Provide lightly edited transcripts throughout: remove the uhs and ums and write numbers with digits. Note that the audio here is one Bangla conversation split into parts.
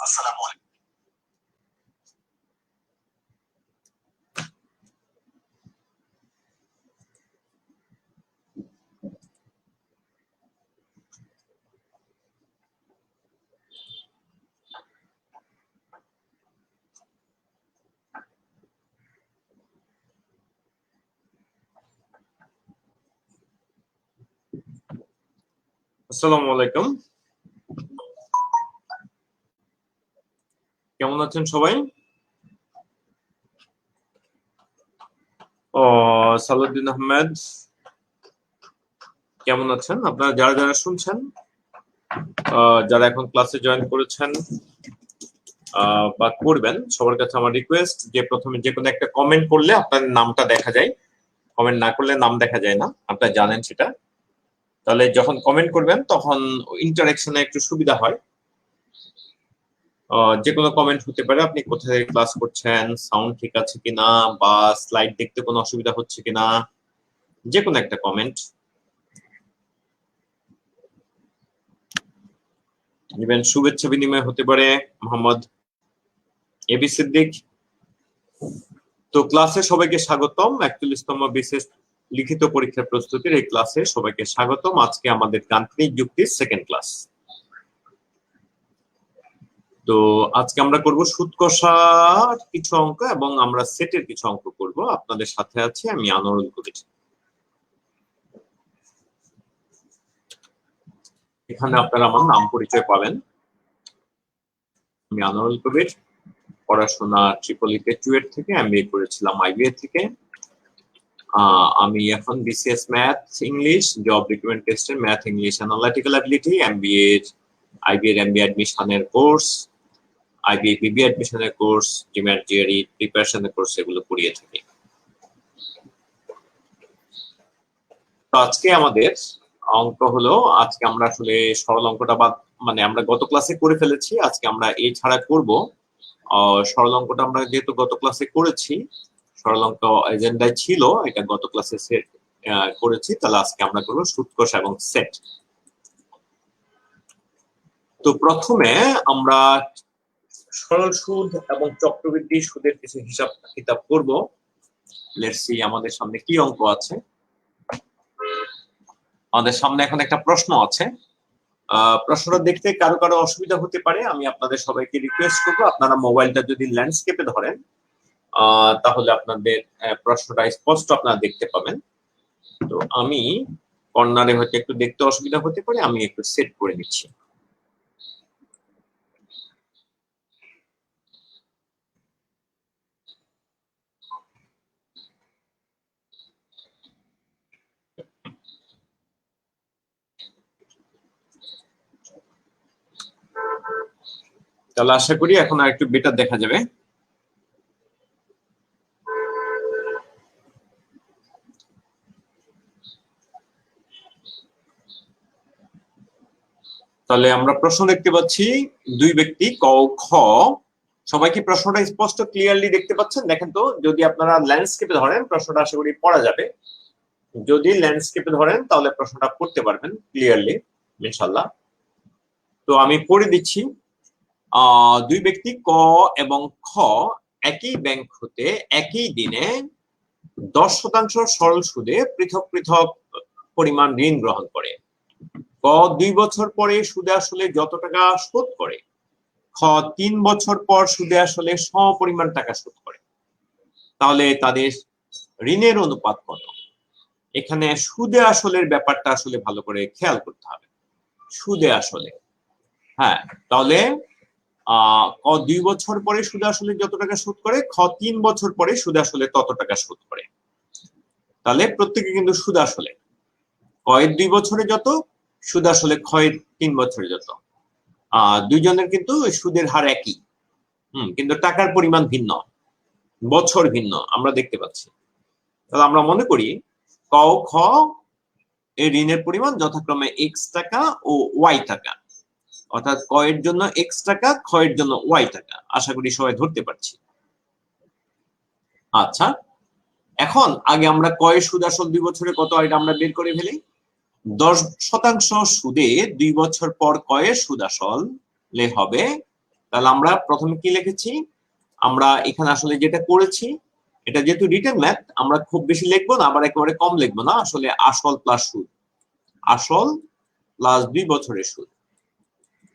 আসসালামু আলাইকুম। আসসালামু আলাইকুম। কেমন আছেন সবাই? সালাউদ্দিন আহমেদ কেমন আছেন? আপনারা যারা যারা শুনছেন, যারা এখন ক্লাসে জয়েন করেছেন বা করবেন, সবার কাছে আমার রিকোয়েস্ট যে প্রথমে যে কোনো একটা কমেন্ট করলে আপনার নামটা দেখা যায়, কমেন্ট না করলে নাম দেখা যায় না, আপনারা জানেন সেটা। তাহলে যখন কমেন্ট করবেন তখন ইন্টারেকশনে একটু সুবিধা হয়। যে কোনো কমেন্ট হতে পারে, আপনি কোথায় ক্লাস করছেন, সাউন্ড ঠিক আছে কিনা, বা স্লাইড দেখতে কোনো অসুবিধা হচ্ছে কিনা, যে কোনো একটা কমেন্ট ইভেন শুভেচ্ছা বিনিময় হতে পারে। মোহাম্মদ এবি সিদ্দিক। তো ক্লাসে সবাইকে স্বাগতম। 41তম বিশেষ লিখিত পরীক্ষার প্রস্তুতির এই ক্লাসে সবাইকে স্বাগতম। আজকে আমাদের গাণিতিক যুক্তির সেকেন্ড ক্লাস। তো আজকে আমরা করব সুদ কষার কিছু অঙ্ক এবং আমরা সেটের কিছু অঙ্ক করব। আপনাদের সাথে আছি আমি আনোয়ারুল কবির। এখানে আপনারা আমার নাম পরিচয় পাবেন। আমি আনোয়ারুল কবির, পড়াশোনা ট্রিপলিতে চুয়েট থেকে, এমবিএ করেছিলাম আইবিএ থেকে। আমি এখন BCS math English job recruitment টেস্টের math English analytical ability, IBA MBA অ্যাডমিশনের কোর্স, আইবিএ বিবিএ অ্যাডমিশনের কোর্স, ডিম্যাট জিআরই প্রিপারেশনের কোর্স এগুলো করিয়ে থাকি। তো আজকে আমাদের অঙ্ক হলো, আজকে আমরা আসলে সরল অঙ্কটা বাদ মানে আমরা গত ক্লাসে করে ফেলেছি, আজকে আমরা এই ছাড়া করব। সরল অঙ্কটা আমরা যেহেতু গত ক্লাসে করেছি, সরল অঙ্ক এজেন্ডায় ছিল, এটা গত ক্লাসে সেট করেছি, তাহলে আজকে আমরা করবো সুদ কষা এবং সেট। তো প্রথমে আমরা সরল সুদ এবং চক্রবৃদ্ধি সুদের কিছু হিসাব কিতাব করব। লেটস সি আমাদের সামনে কি অঙ্ক আছে। আমাদের সামনে এখন একটা প্রশ্ন আছে। প্রশ্নটা দেখতে কারো কারো অসুবিধা হতে পারে, আমি আপনাদের সবাইকে রিকোয়েস্ট করবো আপনারা মোবাইলটা যদি ল্যান্ডস্কেপে ধরেন তাহলে আপনাদের প্রশ্নটা স্পষ্ট আপনারা দেখতে পাবেন। তো আমি কর্নারে হয়তো একটু দেখতে অসুবিধা হতে পারে, আমি একটু সেট করে নিচ্ছি। তাহলে আশা করি এখন আর একটু বেটার দেখা যাবে। তাহলে আমরা প্রশ্ন দেখতে পাচ্ছি, দুই ব্যক্তি ক খ। সবাই কি প্রশ্নটা স্পষ্ট ক্লিয়ারলি দেখতে পাচ্ছেন? দেখেন তো, যদি আপনারা ল্যান্ডস্কেপে ধরেন প্রশ্নটা আশা করি পড়া যাবে। যদি ল্যান্ডস্কেপে ধরেন তাহলে প্রশ্নটা পড়তে পারবেন ক্লিয়ারলি ইনশাআল্লাহ। তো আমি পড়ে দিচ্ছি। দুই ব্যক্তি ক এবং খ একই ব্যাংক হতে একই দিনে 10% সরল সুদে পৃথক পৃথক পরিমাণ ঋণ গ্রহণ করে। ক 2 বছর পরে সুদে আসলে যত টাকা শোধ করে, খ 3 বছর পর সুদে আসলে সমপরিমাণ টাকা শোধ করে। তাহলে তাদের ঋণের অনুপাত কত? এখানে সুদে আসলের ব্যাপারটা আসলে ভালো করে খেয়াল করতে হবে। সুদে আসলে, হ্যাঁ, তাহলে ক 2 বছর পরে সুদে আসলে যত টাকা শোধ করে, খ 3 বছর পরে সুদে আসলে তত টাকা শোধ করে। তাহলে প্রত্যেকে কিন্তু সুদ আসলে, ক 2 বছরে যত, সুদ আসলে খ 3 বছরে যত, দুইজনের কিন্তু সুদের হার একই, কিন্তু টাকার পরিমাণ ভিন্ন, বছর ভিন্ন আমরা দেখতে পাচ্ছি। তাহলে আমরা মনে করি ক খ এই ঋণের পরিমাণ যথাক্রমে এক্স টাকা ও ওয়াই টাকা, অর্থাৎ ক এর জন্য এক্স টাকা, খ এর জন্য ওয়াই টাকা। আশা করি সবাই ধরতে পারছি। আচ্ছা, এখন আগে আমরা ক এর সুদ আসল 2 বছরে কত এটা আমরা বের করে ফেলি। 10% সুদে 2 বছর পর ক এর সুদ আসল হবে তাহলে আমরা প্রথমে কি লিখেছি, আমরা এখানে আসলে যেটা করেছি, এটা যেহেতু রিটেন ম্যাথ আমরা খুব বেশি লিখবো না, আবার একেবারে কম লিখবো না, আসলে আসল প্লাস সুদ, আসল প্লাস 2 বছরের সুদ,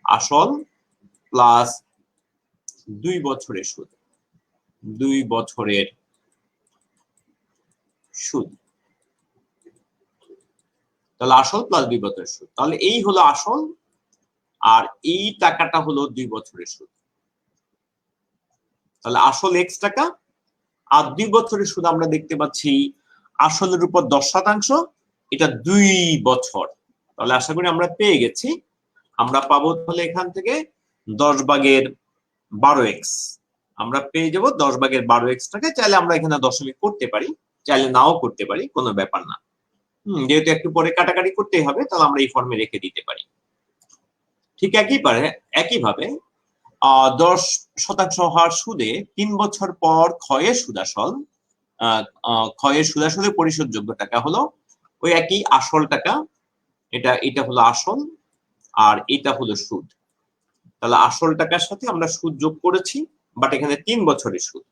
আসল প্লাস 2 বছরের সুদ, 2 বছরের সুদ। তাহলে আসল প্লাস 2 বছরের সুদ, তাহলে এই হলো আসল আর এই টাকাটা হলো 2 বছরের সুদ। তাহলে আসল x টাকা আর 2 বছরের সুদ আমরা দেখতে পাচ্ছি আসলের উপর 10%, এটা 2 বছর। তাহলে আশা করি আমরা পেয়ে গেছি। আমরা পাবো তাহলে এখান থেকে 10/12x, আমরা পেয়ে যাব 10/12x টাকা। চাইলে আমরা এখানে দশমিক করতে পারি, চাইলে নাও করতে পারি, কোনো ব্যাপার না। যেহেতু একটু পরে কাটাকাটি করতেই হবে, তাহলে আমরা এই ফর্মে রেখে দিতে পারি। ঠিক একইভাবে 10% হার সুদে 3 বছর পর ক্ষয়ের সুদাসল, ক্ষয়ের সুদাসলের পরিশোধযোগ্য টাকা হলো ওই একই আসল টাকা, এটা হলো আসল আর এটা হলো সুদ। তাহলে আসল টাকার সাথে আমরা সুদ যোগ করেছি, বাট এখানে 3 বছরের সুদ।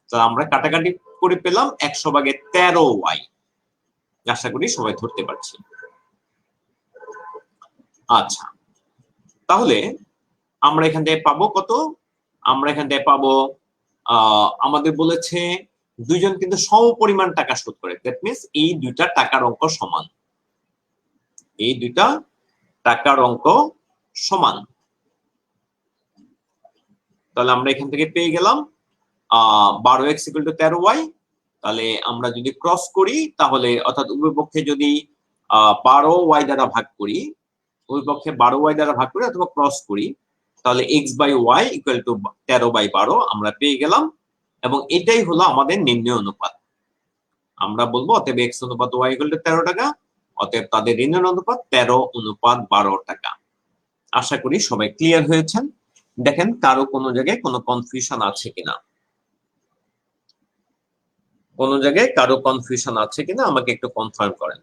তাহলে আমরা কাটাকাটি করে পেলাম 100/13y। আশা করি সবাই ধরতে পারছি। আচ্ছা, তাহলে আমরা এখান থেকে পাবো কত? আমরা এখান থেকে পাবো, আমাদের বলেছে দুইজন কিন্তু সম পরিমাণ টাকা শোধ করে, দ্যাট মিন্স এই দুইটা টাকার অঙ্ক সমান, এই দুইটা টাকার অঙ্ক সমান। তাহলে আমরা এখান থেকে পেয়ে গেলাম 12x = 13y। তাহলে আমরা যদি ক্রস করি, তাহলে অর্থাৎ উভয় পক্ষে যদি 12y দ্বারা ভাগ করি, উভয় পক্ষে 12y দ্বারা ভাগ করি অথবা ক্রস করি, তাহলে x/y = 13/12 আমরা পেয়ে গেলাম। এবং এটাই হলো আমাদের নির্ণয় অনুপাত। আমরা বলবো অতএব x অনুপাত y = 13 টাকা, অতএব তাদের ঋণের অনুপাত 13:12 টাকা। আশা করি সবাই ক্লিয়ার হয়েছেন। দেখেন কারো কোনো জায়গায় কোনো কনফিউশন আছে কিনা, কোন জায়গায় কারো কনফিউশন আছে কিনা আমাকে একটু কনফার্ম করেন।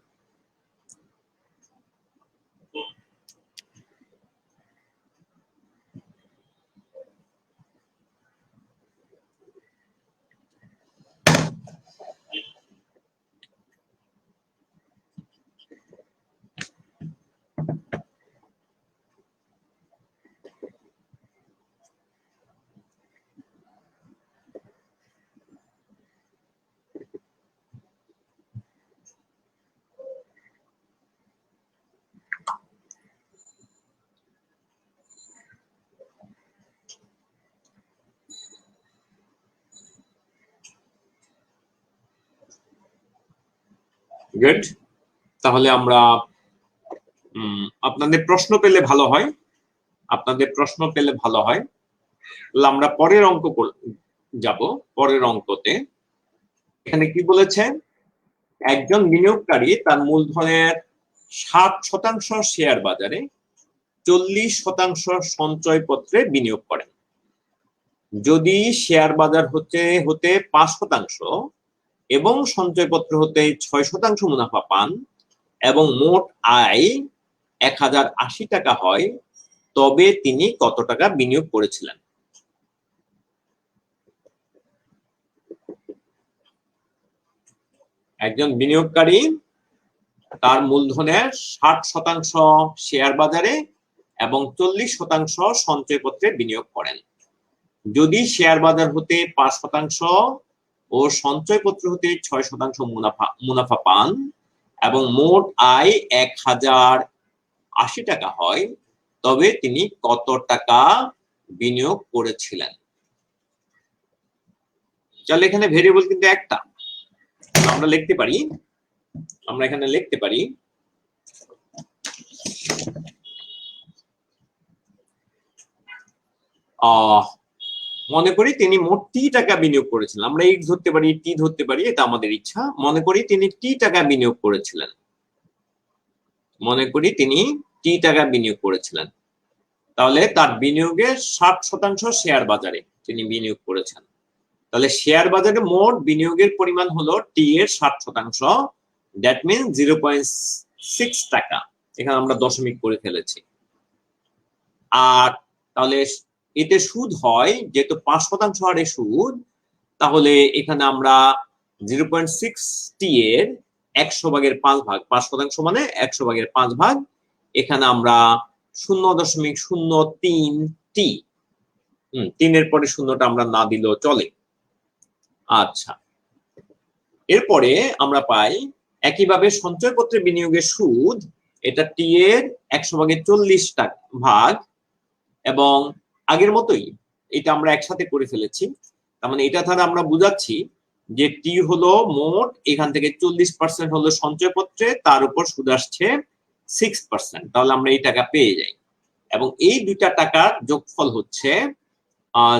গুড। তাহলে আমরা আপনাদের প্রশ্ন পেলে ভালো হয়, আপনাদের প্রশ্ন পেলে ভালো হয়। আমরা পরের অঙ্ক যাব। পরের অঙ্কতে এখানে কি বলেছে, একজন বিনিয়োগকারী তার মূলধনের 60% শেয়ার বাজারে 40% সঞ্চয়পত্রে বিনিয়োগ করেন। যদি শেয়ার বাজার হতে 5% এবং সঞ্চয়পত্র হতে 6% মুনাফা পান এবং মোট আয় 1080 টাকা হয়, তবে তিনি কত টাকা বিনিয়োগ করেছিলেন? একজন বিনিয়োগকারী তার মূলধনের 60% শেয়ার বাজারে এবং 40% সঞ্চয়পত্রে বিনিয়োগ করেন। যদি শেয়ার বাজার হতে 5% ও সঞ্চয়পত্র হতে 6% মুনাফা পান এবং মোট আয় 1080 টাকা হয়, তবে তিনি কত টাকা বিনিয়োগ করেছিলেন? চলে এখানে ভেরিয়েবল কিন্তু একটা, আমরা লিখতে পারি, আমরা এখানে লিখতে পারি মনে করি তিনি মোট টি টাকা বিনিয়োগ করেছিলেন। আমরা x ধরতে পারি, টি ধরতে পারি, এটা আমাদের ইচ্ছা। মনে করি তিনি টি টাকা বিনিয়োগ করেছিলেন, মনে করি তিনি টি টাকা বিনিয়োগ করেছিলেন। তাহলে তার বিনিয়োগের 60% শেয়ার বাজারে তিনি বিনিয়োগ করেছেন। তাহলে শেয়ার বাজারে মোট বিনিয়োগের পরিমাণ হলো টি এর 60%, দ্যাট মিনস 0.6 টাকা। এখানে আমরা দশমিক করে ফেলেছি। আর তাহলে এতে সুদ হয় যেহেতু 5% হারে সুদ, তাহলে এখানে আমরা 0.6t এর 100/5 5% মানে 100/5 এখানে আমরা 0.03t 3 পরে শূন্যটা আমরা না দিলেও চলে। আচ্ছা, এরপরে আমরা পাই একইভাবে সঞ্চয়পত্রে বিনিয়োগের সুদ, এটা টি এর 100/40 এবং আগের মতোই এটা আমরা একসাথে করে ফেলেছি। তার মানে এটা দ্বারা আমরা বুঝাচ্ছি যে টি হলো মোট, এখান থেকে 40% হলো সঞ্চয়পত্রে, তার উপর সুদ আসছে 6%, তাহলে আমরা এই টাকা পেয়ে যাই। এবং এই দুইটা টাকার যোগফল হচ্ছে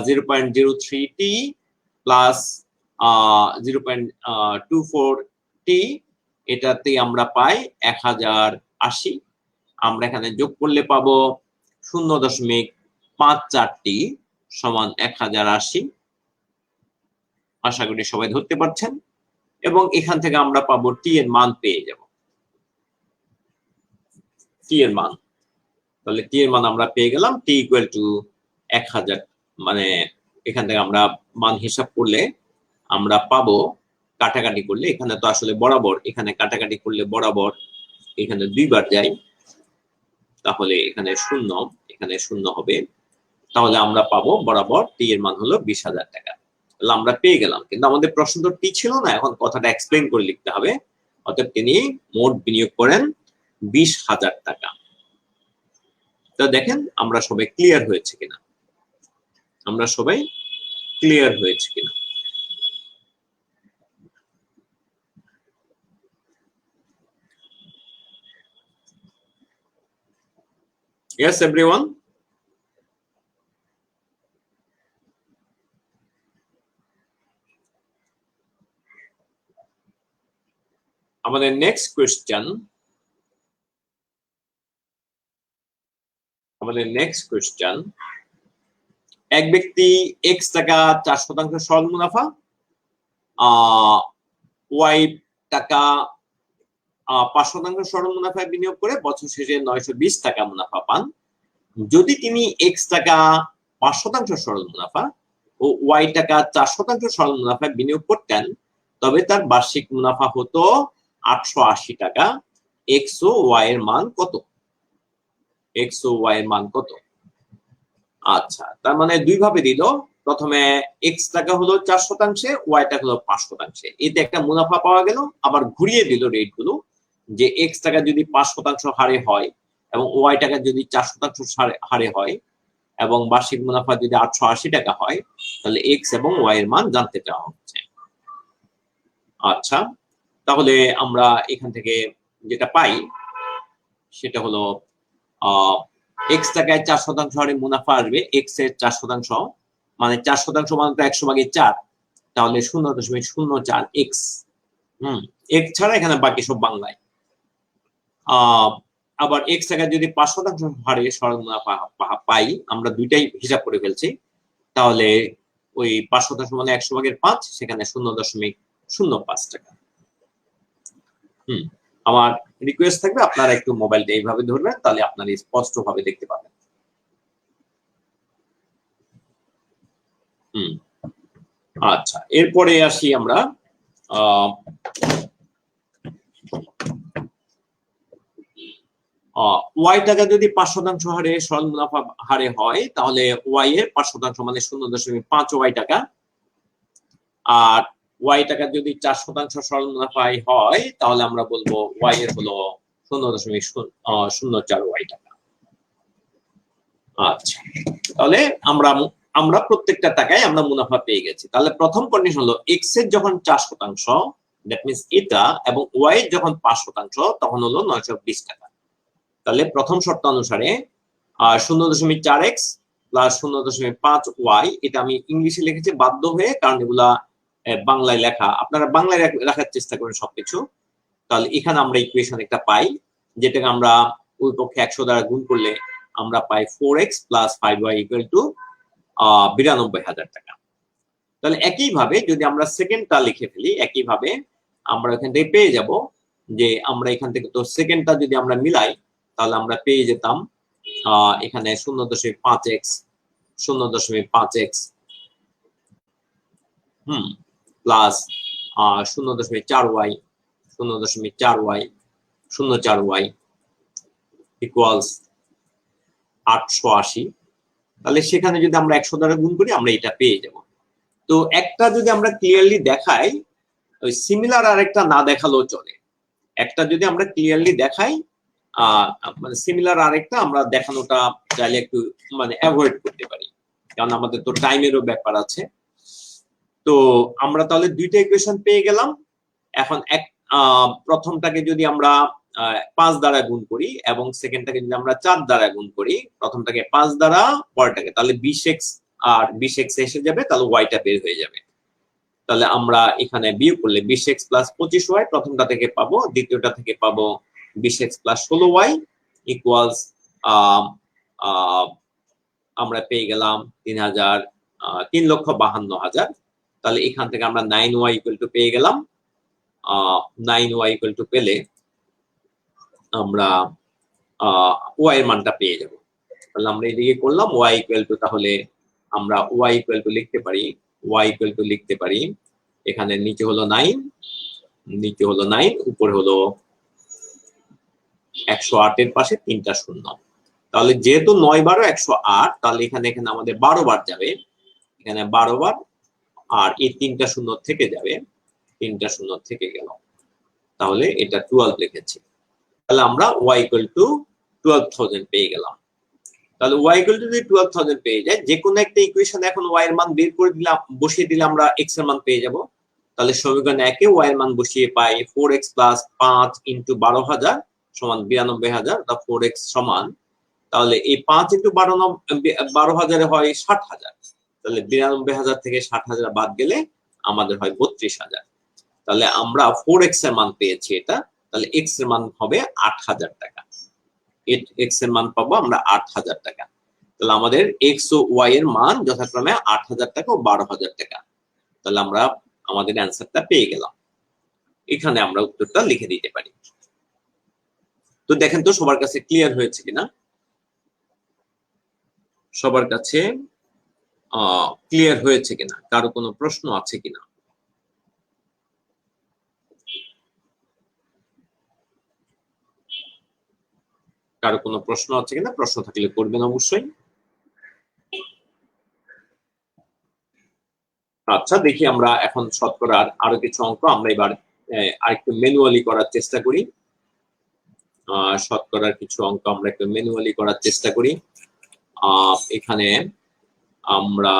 0.03t প্লাস 0.24t, এটাতে আমরা পাই 1080। আমরা এখানে যোগ করলে পাবো 0.54t সমান 1080। আশা করি সবাই ধরতে পারছেন। এবং এখান থেকে আমরা পাবো টি এর মান পেয়ে যাব, টি এর মান। তাহলে টি এর মান আমরা পেয়ে গেলাম, টি ইকুয়াল টু 1000। মানে এখান থেকে আমরা মান হিসাব করলে আমরা পাবো, কাটাকাটি করলে এখানে তো আসলে বরাবর, এখানে কাটাকাটি করলে বরাবর এখানে 2 বার যায়, তাহলে এখানে 0, এখানে 0 হবে। তাহলে আমরা পাবো বরাবর টি এর মান হলো 20,000 টাকা। তাহলে আমরা পেয়ে গেলাম, কিন্তু আমাদের প্রশ্ন তো টি ছিল না, এখন কথাটা এক্সপ্লেন করে লিখতে হবে। অতএব তিনি মোট বিনিয়োগ করেন 20,000 টাকা। তো দেখেন আমরা সবাই ক্লিয়ার হয়েছে কিনা, আমরা সবাই ক্লিয়ার হয়েছে কিনা। Yes, everyone? আমাদের নেক্সট কোয়েশ্চেন, এক ব্যক্তি এক্স টাকা 4% সরল মুনাফা, ওয়াই টাকা 5% সরল মুনাফায় বিনিয়োগ করে বছর শেষে 920 টাকা মুনাফা পান। যদি তিনি এক্স টাকা 5% সরল মুনাফা ও ওয়াই টাকা 4% সরল মুনাফায় বিনিয়োগ করতেন, তবে তার বার্ষিক মুনাফা হতো 880 টাকা। এক্স ও ওয়াই এর মান কত? এক্স ও ওয়াই এর মান কত? আচ্ছা, তার মানে দুই ভাবে দিল। প্রথমে এক্স টাকা হলো 4%, ওয়াই টাকা হলো 5%, এতে একটা মুনাফা পাওয়া গেল। আবার ঘুরিয়ে দিল রেট গুলো, যে এক্স টাকা যদি 5% হারে হয় এবং ওয়াই টাকা যদি 4% হারে হয় এবং বার্ষিক মুনাফা যদি 880 টাকা হয়, তাহলে এক্স এবং ওয়াই এর মান জানতে চাওয়া হচ্ছে। আচ্ছা, তাহলে আমরা এখান থেকে যেটা পাই সেটা হলো এক্স টাকায় 4% হারে মুনাফা আসবে, এক্স এর 4%, মানে 4% মানে তো 100/4, তাহলে 0.04 এক্স। এক্স ছাড়া এখানে বাকি সব বাংলায়। আবার এক্স টাকা যদি 5% হারে সরল মুনাফা পাই, আমরা দুইটাই হিসাব করে ফেলছি, তাহলে ওই 5% মানে 100/5, সেখানে 0.05 টাকা। আমার রিকোয়েস্ট থাকবে আপনারা একটু মোবাইলটা এইভাবে ধরবেন, তাহলে আপনারা স্পষ্ট ভাবে দেখতে পাবেন। আচ্ছা, এরপরে আসি আমরা ওয়াই টাকা যদি 5% হারে সরল মুনাফা হারে হয়, তাহলে ওয়াই এর 5% মানে 0.5 ওয়াই টাকা। আর ওয়াই টাকা যদি 4% সরল মুনাফায় হয়, তাহলে আমরা বলবো ওয়াই এর হলো 0.04 ওয়াই টাকা। আচ্ছা, তাহলে আমরা প্রত্যেকটা টাকায় আমরা মুনাফা পেয়ে গেছি। তাহলে প্রথম কন্ডিশন হলো এক্স এর যখন 4%, দ্যাট মিন্স এটা, এবং ওয়াই এর যখন 5%, তখন হলো 920 টাকা। তাহলে প্রথম শর্ত অনুসারে 0.4x প্লাস 0.5 ওয়াই, এটা আমি ইংলিশে লিখেছি বাধ্য হয়ে, কারণ এগুলা বাংলায় লেখা, আপনারা বাংলায় রাখার চেষ্টা করেন সবকিছু। তাহলে এখানে আমরা ইকুয়েশন একটা পাই, যেটাকে আমরা ওই পক্ষে 100 দ্বারা গুণ করলে আমরা পাই 4x plus 5y equal to 92,000 টাকা। তাহলে একইভাবে যদি আমরা সেকেন্ডটা লিখে ফেলি, একইভাবে আমরা এখান থেকে পেয়ে যাব যে আমরা এখান থেকে তো সেকেন্ডটা যদি আমরা মিলাই, তাহলে আমরা পেয়ে যেতাম এখানে 0.5x 0.5x plus 0.4y 0.4y 0.4y equals 880। তাহলে সেখানে যদি আমরা 100 দ্বারা গুণ করি আমরা এটা পেয়ে যাব। তো একটা যদি আমরা ক্লিয়ারলি দেখাই, ওই সিমিলার আর একটা না দেখালেও চলে। একটা যদি আমরা ক্লিয়ারলি দেখাই, মানে সিমিলার আরেকটা আমরা দেখানোটা চাইলে একটু মানে অ্যাভয়েড করতে পারি, কারণ আমাদের তো টাইমেরও ব্যাপার আছে। তো আমরা তাহলে দুইটা ইকুয়েশন পেয়ে গেলাম। এখন প্রথমটাকে যদি আমরা 5 দ্বারা গুণ করি এবং সেকেন্ডটাকে যদি আমরা 4 দ্বারা গুণ করি, প্রথমটাকে 5 দ্বারা পরেরটাকে, তাহলে 20x আর 20x এসে যাবে, তাহলে ওয়াইটা বের হয়ে যাবে। তাহলে আমরা এখানে বিয়োগ করলে 20x প্লাস 25y প্রথমটা থেকে পাবো, দ্বিতীয়টা থেকে পাবো 20x প্লাস 16y ইকুয়ালস আমরা পেয়ে গেলাম 3,52,000। তাহলে এখান থেকে আমরা 9y ইকুয়াল টু পেয়ে গেলাম। 9y ইকুয়াল টু পেলে আমরা y এর মানটা পেয়ে যাব। তাহলে আমরা এদিকে করলাম y ইকুয়াল টু, তাহলে আমরা y ইকুয়াল টু লিখতে পারি, y ইকুয়াল টু লিখতে পারি এখানে নিচে হলো 9, নিচে হলো 9, উপরে হলো 108 এর পাশে 3টা শূন্য। তাহলে যেহেতু 9 12 108, তাহলে এখানে আমাদের 12 বার যাবে, এখানে 12 বার, আর এই 3টা শূন্য থেকে যাবে, 3টা শূন্য থেকে গেল, তাহলে এটা 12 লিখেছি। তাহলে আমরা y ইকুয়াল টু 12,000 পেয়ে গেলাম। তাহলে y ইকুয়াল টু যদি 12,000 পেয়ে যায়, যে কোনো একটা ইকুয়েশন এখন y এর মান বের করে দিলাম, বসিয়ে দিলে আমরা x এর মান পেয়ে যাব। তাহলে সমীকরণ 1 এ y এর মান বসিয়ে পাই 4x প্লাস 5 ইনটু 12,000 সমান 92,000, তা 4x সমান, তাহলে এই 5 ইনটু 12,000 এ হয় 60,000। তাহলে 92,000 থেকে 60,000 বাদ গেলে আমাদের হয় 32,000। তাহলে আমরা 4x এর মান পেয়েছি এটা, তাহলে x এর মান হবে 8,000 টাকা। x এর মান পাবো আমরা 8,000 টাকা। তাহলে আমাদের x ও y এর মান যথাক্রমে 8,000 টাকা ও 12,000 টাকা। তাহলে আমরা আমাদের অ্যান্সারটা পেয়ে গেলাম। এখানে আমরা উত্তরটা লিখে দিতে পারি। তো দেখেন তো সবার কাছে ক্লিয়ার হয়েছে কিনা, সবার কাছে ক্লিয়ার হয়েছে কিনা, কারো কোনো প্রশ্ন আছে কিনা? কারো কোনো প্রশ্ন আছে কিনা? প্রশ্ন থাকলে করবেন অবশ্যই। আচ্ছা, দেখি আমরা এখন শতকরার আরো কিছু অঙ্ক আমরা এবার আরেকটু ম্যানুয়ালি করার চেষ্টা করি। শতকরার কিছু অঙ্ক আমরা একটু ম্যানুয়ালি করার চেষ্টা করি। এখানে আমরা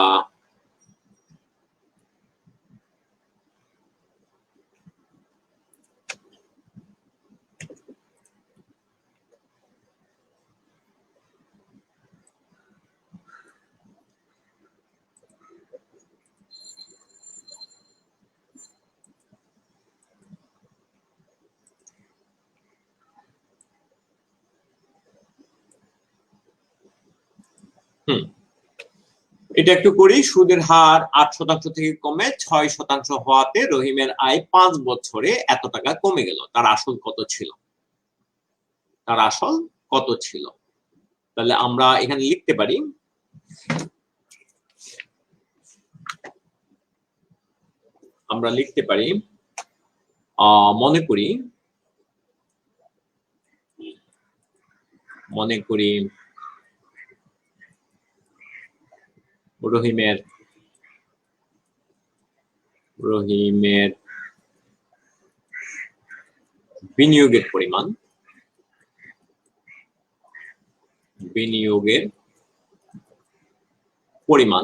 এটা একটু করি। সুদের হার 8% থেকে কমে 6% হওয়াতে রহিমের আয় 5 বছরে এত টাকা কমে গেল, তার আসল কত ছিল? তার আসল কত ছিল? তাহলে আমরা এখানে লিখতে পারি, আমরা লিখতে পারি মনে করি রহিমের বিনিয়োগের পরিমাণ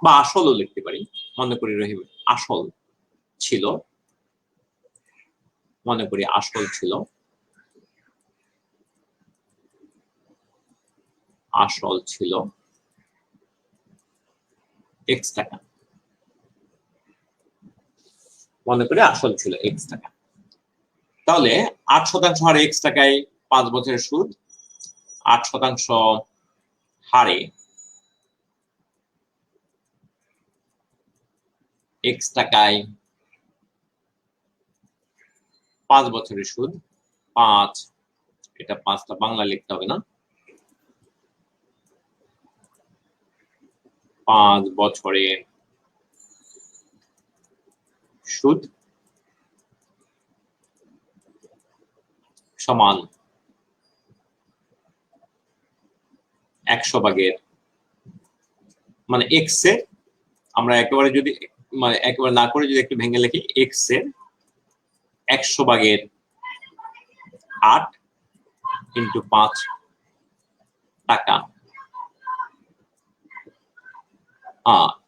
বা আসলও লিখতে পারি। মনে করি রহিমের আসল ছিল, মনে করি আসল ছিল x টাকা। মনে করি আসল ছিল x টাকা। তাহলে 8% হারে x টাকায় 5 বছরের সুদ, 8% হারে x টাকায় 5 বছরের সুদ, 5, এটা 5টা বাংলা লিখতে হবে না, 5 বছরে সুদ সমান 100 ভাগের মানে এক্স এর, আমরা একেবারে যদি মানে একেবারে না করে যদি একটু ভেঙে লিখি, এক্স এর 100 ভাগের 8 ইন্টু 5 টাকা,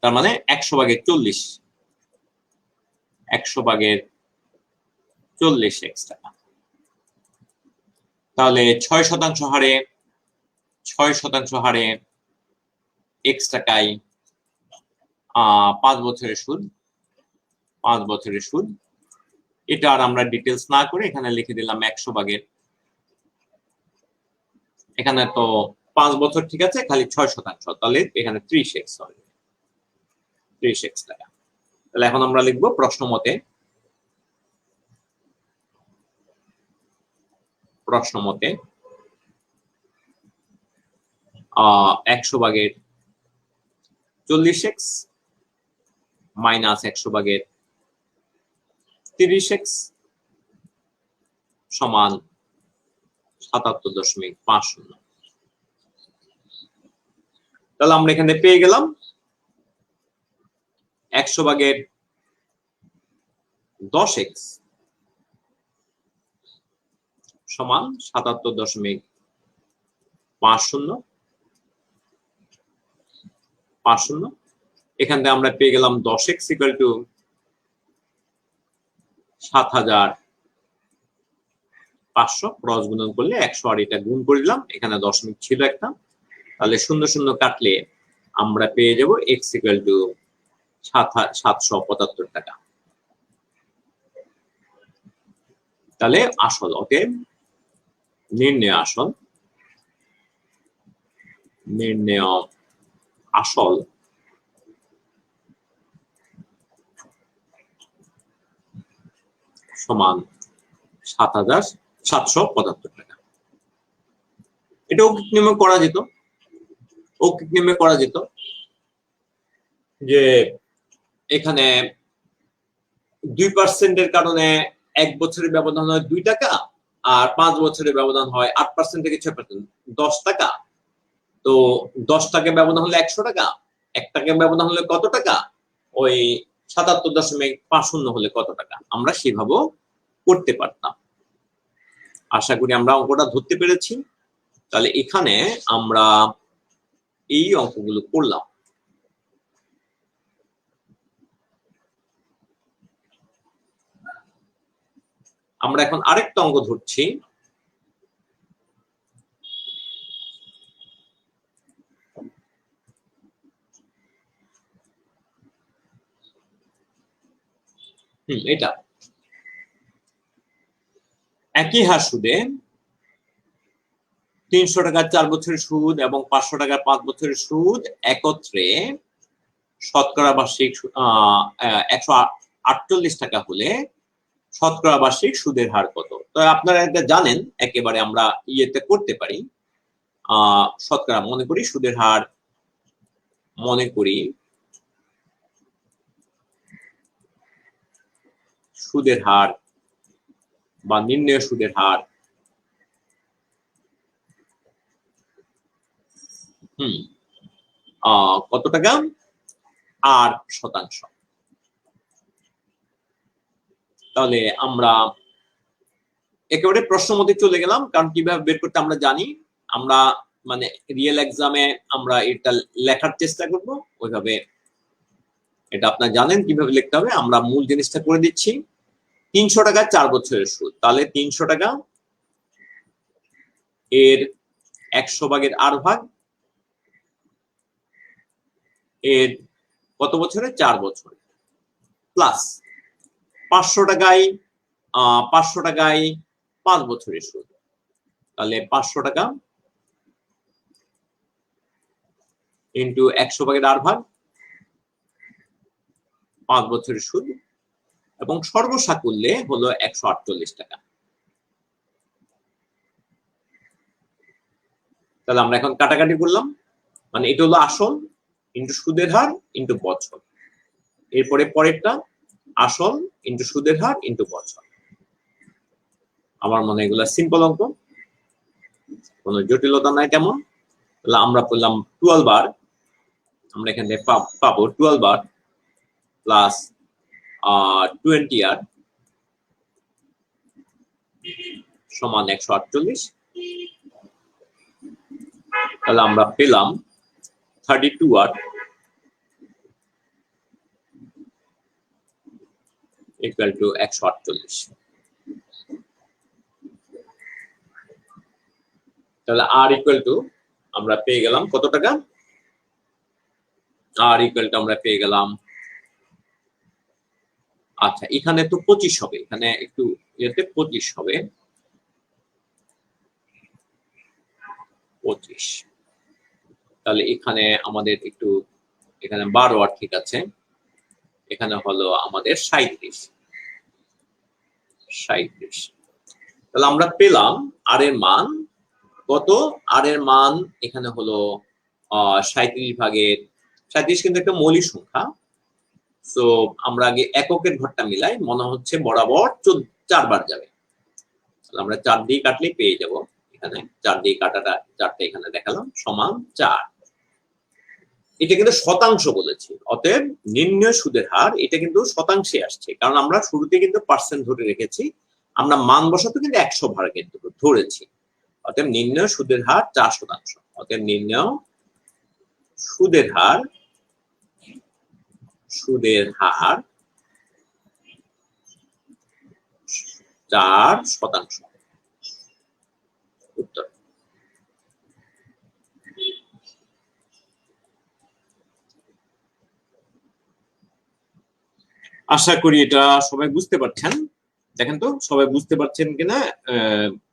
তার মানে 100 ভাগের 40, 100 ভাগের 40 এক্স টাকা। তাহলে 6% হারে 6% হারে এক্স টাকায় 5 বছরের সুদ, 5 বছরের সুদ। এটা আর আমরা ডিটেলস না করে এখানে লিখে দিলাম 100 ভাগের, এখানে তো 5 বছর ঠিক আছে, খালি 6%, তাহলে এখানে 30x হবে, 30x টাকা। তাহলে এখন আমরা লিখবো প্রশ্ন মতে, প্রশ্ন মতে 100 ভাগের 40x মাইনাস 100 ভাগের 30x সমান 77.50। তাহলে আমরা এখানে পেয়ে গেলাম 100 ভাগের 10x সমান 77.50। এখান থেকে আমরা পেয়ে গেলাম 10x ইকুয়াল টু 7500, ক্রস গুণন করলে 100 আর এটা গুণ করে দিলাম, এখানে দশমিক ছিল একটা, তাহলে 0 0 কাটলে আমরা পেয়ে যাব x ইকুয়াল টু 775 টাকা। তাহলে আসল, অতএব নির্ণয় আসল, নির্ণয় আসল সমান 7775 টাকা। এটা ঔকিক নিয়মে করা যেত, ঔকিক নিয়মে করা যেত যে এখানে 2% কারণে 1 বছরের ব্যবধান হয় 2 টাকা, আর 5 বছরের ব্যবধান হয় 8% থেকে 6%, 10 টাকা। তো 10 টাকা ব্যবধান হলে 100 টাকা, 1 টাকা ব্যবধান হলে কত টাকা, ওই 77.50 হলে কত টাকা, আমরা সেভাবেও করতে পারতাম। আশা করি আমরা অঙ্কটা ধরতে পেরেছি। তাহলে এখানে আমরা এই অঙ্কগুলো করলাম। আমরা এখন আরেকটা অঙ্ক ধরছি। এটা একই হার সুদে 300 টাকার 4 বছরের সুদ এবং 500 টাকার 5 বছরের সুদ একত্রে শতকরা বার্ষিক 148 টাকা হলে শতকরা বার্ষিক সুদের হার কত? তো আপনারা এটা জানেন, একেবারে আমরা ইয়েতে করতে পারি। শতকরা মনে করি সুদের হার, মনে করি সুদের হার বা নির্ণয় সুদের হার কত টাকা? 8%। তাহলে আমরা একেবারে প্রশ্ন মতে চলে গেলাম, কারণ কিভাবে বের করতে আমরা জানি। আমরা মানে রিয়েল এক্সামে আমরা এটা লেখার চেষ্টা করব, ওইভাবে এটা আপনারা জানেন কিভাবে লিখতে হবে। আমরা মূল জিনিসটা করে দিচ্ছি। 300 টাকা 4 বছরের সুদ, তাহলে 300 টাকা এর 100 ভাগের 8 ভাগ, এর কত বছরে? 4 বছর, প্লাস 500 টাকায় 5 বছরের সুদ, তাহলে 500 টাকা ইন্টু 100 ভাগের 8 ভাগ, 5 বছরের সুদ, এবং সর্বসাকুল্যে হলো 148 টাকা। তাহলে আমরা এখন কাটাকাটি করলাম, মানে এটা হলো আসল, ইন্টু সুদের হার ইন্টু বছর। এরপরে পরেরটা আসল ইন্টু সুদের হার ইন্টু বছর। আমার মনে হয় এগুলা সিম্পল অঙ্ক, কোনো জটিলতা নাই তেমন। তাহলে আমরা বললাম 12 আর আমরা এখানে পাবো 12 আর প্লাস 20 আর সমান 148। তাহলে আমরা পেলাম 32 আর ইকুয়াল টু 148। তাহলে আর ইকুয়াল টু আমরা পেয়ে গেলাম কত টাকা? আর ইকুয়াল টু আমরা পেয়ে গেলাম, আচ্ছা এখানে তো 25 হবে, এখানে একটু ইয়েতে 25 হবে, 25। তাহলে এখানে আমাদের একটু, এখানে 12 আর ঠিক আছে, এখানে হলো আমাদের 37। তাহলে আমরা পেলাম আর এর মান কত? আর এর মান এখানে হলো 37 ভাগের 37 কিন্তু একটা মৌলিক সংখ্যা। সো আমরা আগে এককের ঘরটা মিলাই, মনে হচ্ছে বরাবর 4 বার যাবে। আমরা 4 দিয়ে কাটলেই পেয়ে যাব। এখানে 4 দিয়ে কাটাটা 4টা এখানে দেখালাম সমান 4। এটা কিন্তু শতাংশ বলেছি, অতএব নির্ণয় সুদের হার এটা কিন্তু শতাংশে আসছে, কারণ আমরা শুরুতে কিন্তু পার্সেন্ট ধরে রেখেছি, আমরা মান বসাতে কিন্তু 100 ভাগ কিন্তু ধরেছি। অতএব নির্ণয় সুদের হার 4%। অতএব নির্ণয় সুদের হার 4%। উত্তর। আশা করি এটা সবাই বুঝতে পারছেন। দেখেন তো সবাই বুঝতে পারছেন কিনা,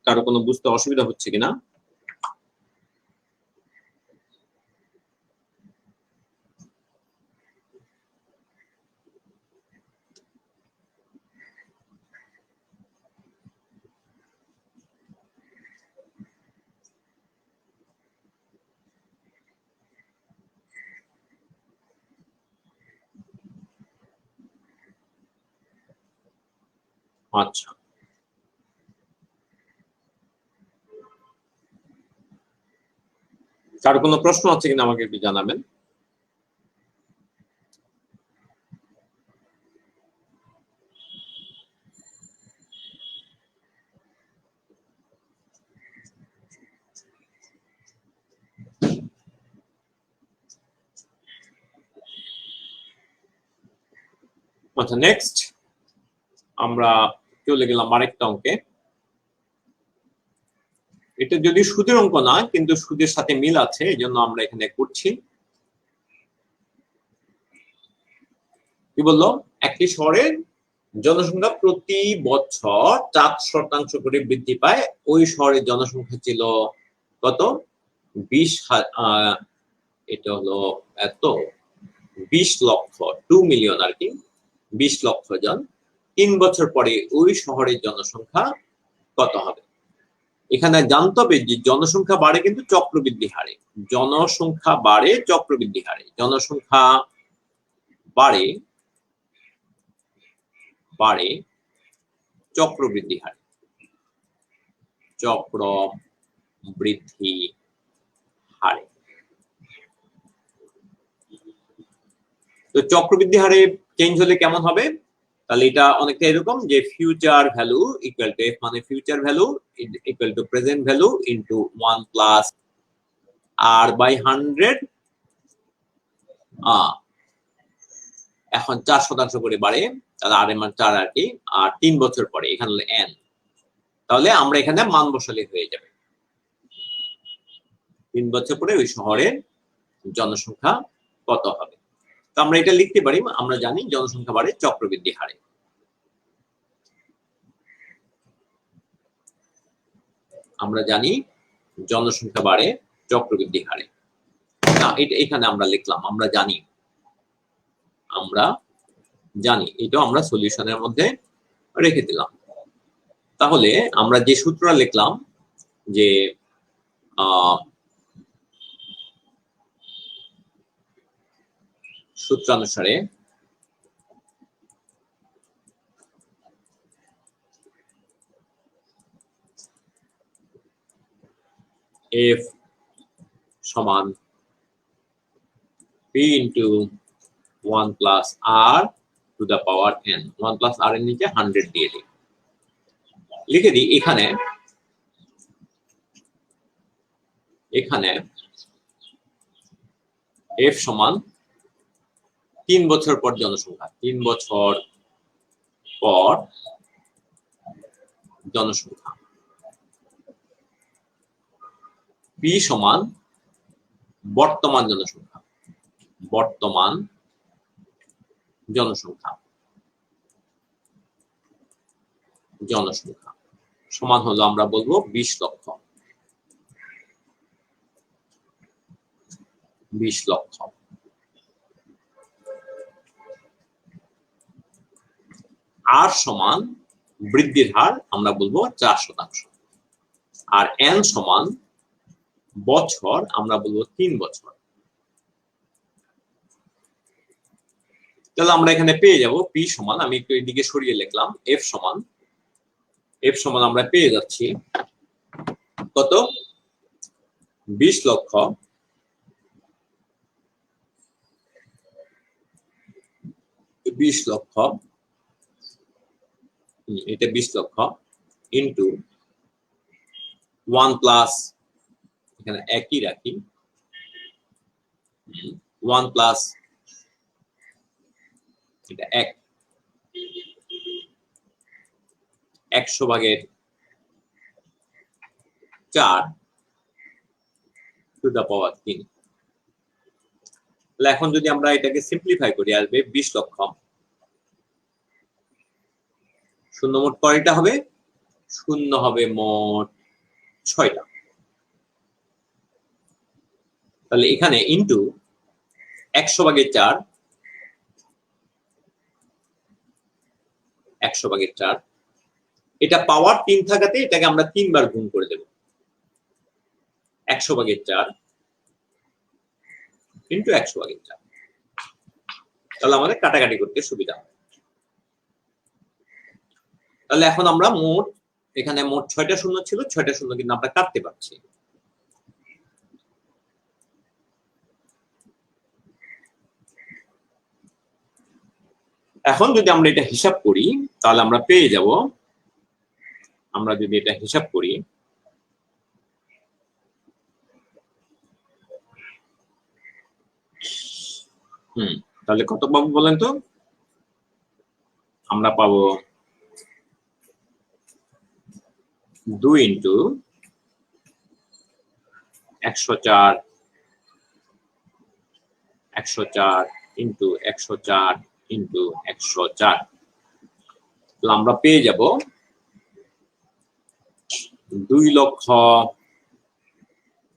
কারো কোনো বুঝতে অসুবিধা হচ্ছে কিনা। আচ্ছা, কারো কোনো প্রশ্ন আছে কিনা আমাকে একটু জানাবেন। আচ্ছা, নেক্সট আমরা চলে গেলাম আরেকটা অঙ্কে। এটা যদি সুদের অঙ্ক না, কিন্তু সুদের সাথে মিল আছে, এই জন্য আমরা এখানে করছি। কি বললো? একটি শহরের জনসংখ্যা প্রতি বছর 4% করে বৃদ্ধি পায়। ওই শহরের জনসংখ্যা ছিল কত? 20, এটা হলো এত 20 লক্ষ, 2 মিলিয়ন আর কি, 20 লক্ষ জন। 3 বছর পরে ওই শহরের জনসংখ্যা কত হবে? এখানে জানতে হবে যে জনসংখ্যা বাড়ে কিন্তু চক্রবৃদ্ধি হারে। জনসংখ্যা বাড়ে চক্রবৃদ্ধি হারে। জনসংখ্যা বাড়ে চক্রবৃদ্ধি হারে। চক্রবৃদ্ধি হারে। তো চক্রবৃদ্ধি হারে চেঞ্জ হলে কেমন হবে? তাহলে এটা অনেকটা এরকম যে future value equal to F, মানে future value equal to present value into 1 plus R by 100। এখন 4% করে বাড়ে, তাহলে আর এর মান 4 আর কি, আর 3 বছর পরে এখানে হলো এন। তাহলে আমরা এখানে মান বসালে হয়ে যাবে 3 বছর পরে ওই শহরের জনসংখ্যা কত হবে। তো আমরা এটা লিখতে পারি, আমরা জানি জনসংখ্যা বাড়ে চক্রবৃদ্ধি হারে। আমরা জানি জনসংখ্যা বাড়ে চক্রবৃদ্ধি হারে। না, এটা এখানে আমরা লিখলাম আমরা জানি, এটা আমরা সলিউশনের মধ্যে রেখে দিলাম। তাহলে আমরা যে সূত্রটা লিখলাম যে সূত্রানুসারে f সমান p into 1 plus r to the power n, 1 plus r এর নিচে 100 দিয়ে দিই, লিখে দিই এখানে f সমান 3 বছর পর জনসংখ্যা, 3 বছর পর জনসংখ্যা, p সমান বর্তমান জনসংখ্যা, বর্তমান জনসংখ্যা, জনসংখ্যা সমান হলো আমরা বলবো 20 লক্ষ, 20 লক্ষ। আর সমান বৃদ্ধির হার আমরা বলবো 4%, আর n সমান বছর আমরা বলবো 3 বছর। তাহলে আমরা এখানে পেয়ে যাব p সমান, আমি একটু এদিকে সরিয়ে লিখলাম, f সমান আমরা পেয়ে যাচ্ছি কত, 20 লক্ষ এটা 20 লক্ষ ইন্টু 1 প্লাস, এখানে একই রাখি, 1 প্লাস এটা 100 ভাগের 4 টু দ্য পাওয়ার 3। তাহলে এখন যদি আমরা এটাকে সিম্পলিফাই করি আসবে 20 লক্ষ, শূন্য মোট কয়টা হবে, শূন্য হবে মোট 6টা। তাহলে এখানে ইন্টু 100 ভাগের 4, 100 ভাগের 4, এটা পাওয়ার 3 থাকাতে এটাকে আমরা 3 বার গুণ করে দেব, 100 ভাগের 4 ইন্টু 100 ভাগের 4, তাহলে আমাদের কাটাকাটি করতে সুবিধা হবে। তাহলে এখন আমরা মোট, এখানে মোট 6টা শূন্য ছিল, 6টা শূন্য কিন্তু আমরা কাটতে পারছি। এখন যদি আমরা এটা হিসাব করি তাহলে আমরা পেয়ে যাব, আমরা যদি এটা হিসাব করি তাহলে কত পাবো বলেন তো, আমরা পাবো 2 ইন্টু 104 ইন্টু 104 ইন্টু 104, তাহলে আমরা পেয়ে যাব 2 লক্ষ,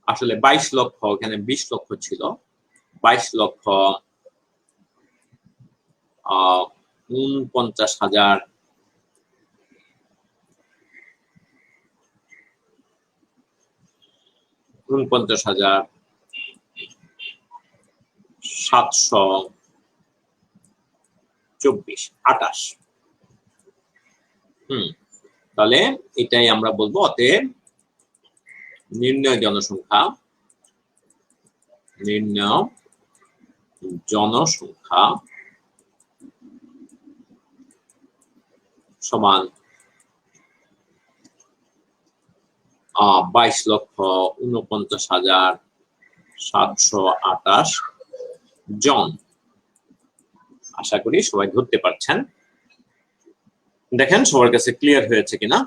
আসলে 22 লক্ষ, এখানে 20 লক্ষ ছিল, 22 লক্ষ 49,000 724, 28। তাহলে এটাই আমরা বলবো অতএব নির্ণয় জনসংখ্যা সমান 22,49,728 জন। আশা করি সবাই ধরতে পারছেন। দেখেন সবার কাছে ক্লিয়ার হয়েছে কিনা।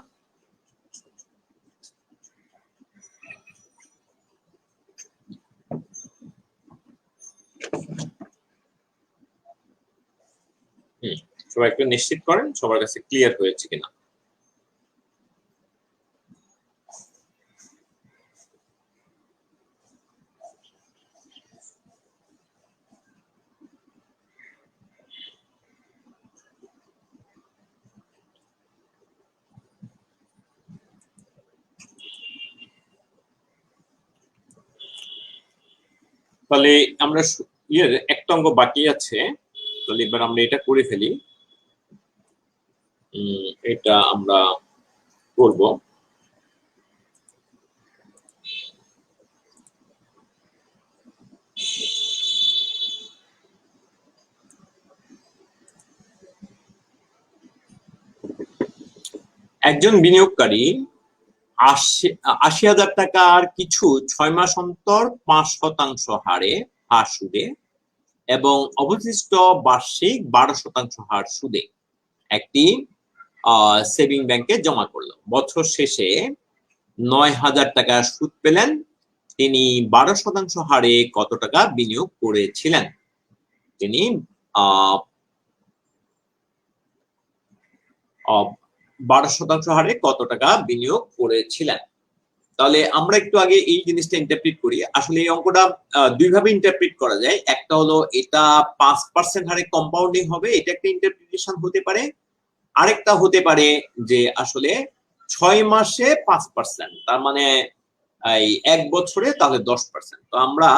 সবাই একটু নিশ্চিত করেন সবার কাছে ক্লিয়ার হয়েছে কিনা। তাহলে আমরা ইয়ের একটা অঙ্ক বাকি আছে, তাহলে এবার আমরা এটা করে ফেলি। এটা আমরা করব। একজন বিনিয়োগকারী ৮০,০০০ টাকার কিছু ৬ মাস অন্তর ৫% হারে হার সুদে এবং অবশিষ্ট বার্ষিক ১২% হার সুদে একটি সেভিং ব্যাংকে জমা করলো। বছর শেষে ৯,০০০ টাকা সুদ পেলেন। তিনি ১২% হারে কত টাকা বিনিয়োগ করেছিলেন? তিনি ১২% হারে কত টাকা বিনিয়োগ করেছিলেন? তাহলে আমরা একটু আগে এই জিনিসটা ইন্টারপ্রিট করি। আসলে এই অঙ্কটা দুই ভাবে ইন্টারপ্রিট করা যায়। একটা হলো এটা ৫% হারে কম্পাউন্ডিং হবে, এটা একটা ইন্টারপ্রিটেশন হতে পারে। আরেকটা হতে পারে যে আসলে ৬ মাসে ৫%, তার মানে এই ১ বছরে তাহলে ১০%। তো আমরা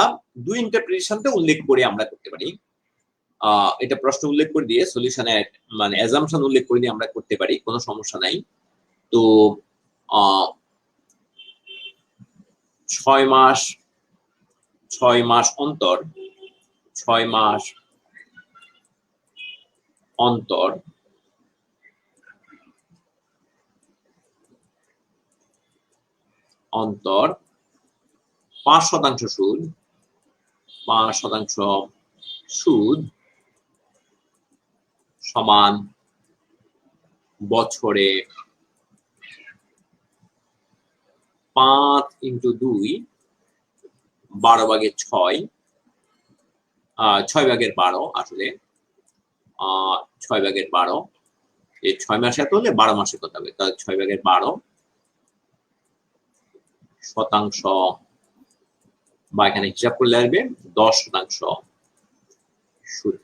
দুই ইন্টারপ্রিটেশনটা উল্লেখ করে আমরা করতে পারি। এটা প্রশ্ন উল্লেখ করে দিয়ে সলিউশনে মানে অ্যাজাম্পশন উল্লেখ করে দিয়ে আমরা করতে পারি, কোনো সমস্যা নাই। তো ৬ মাস অন্তর ৬ মাস অন্তর অন্তর ৫% সুদ ৫% সুদ সমান বছরে ৫ × ২ ১২/৬ ৬/১২ আসলে ৬/১২ এই ৬ মাসে এত হলে ১২ মাসে কত হবে? তাহলে ৬/১২ শতাংশ বা এখানে হিসাব করলে আসবে ১০% সুদ।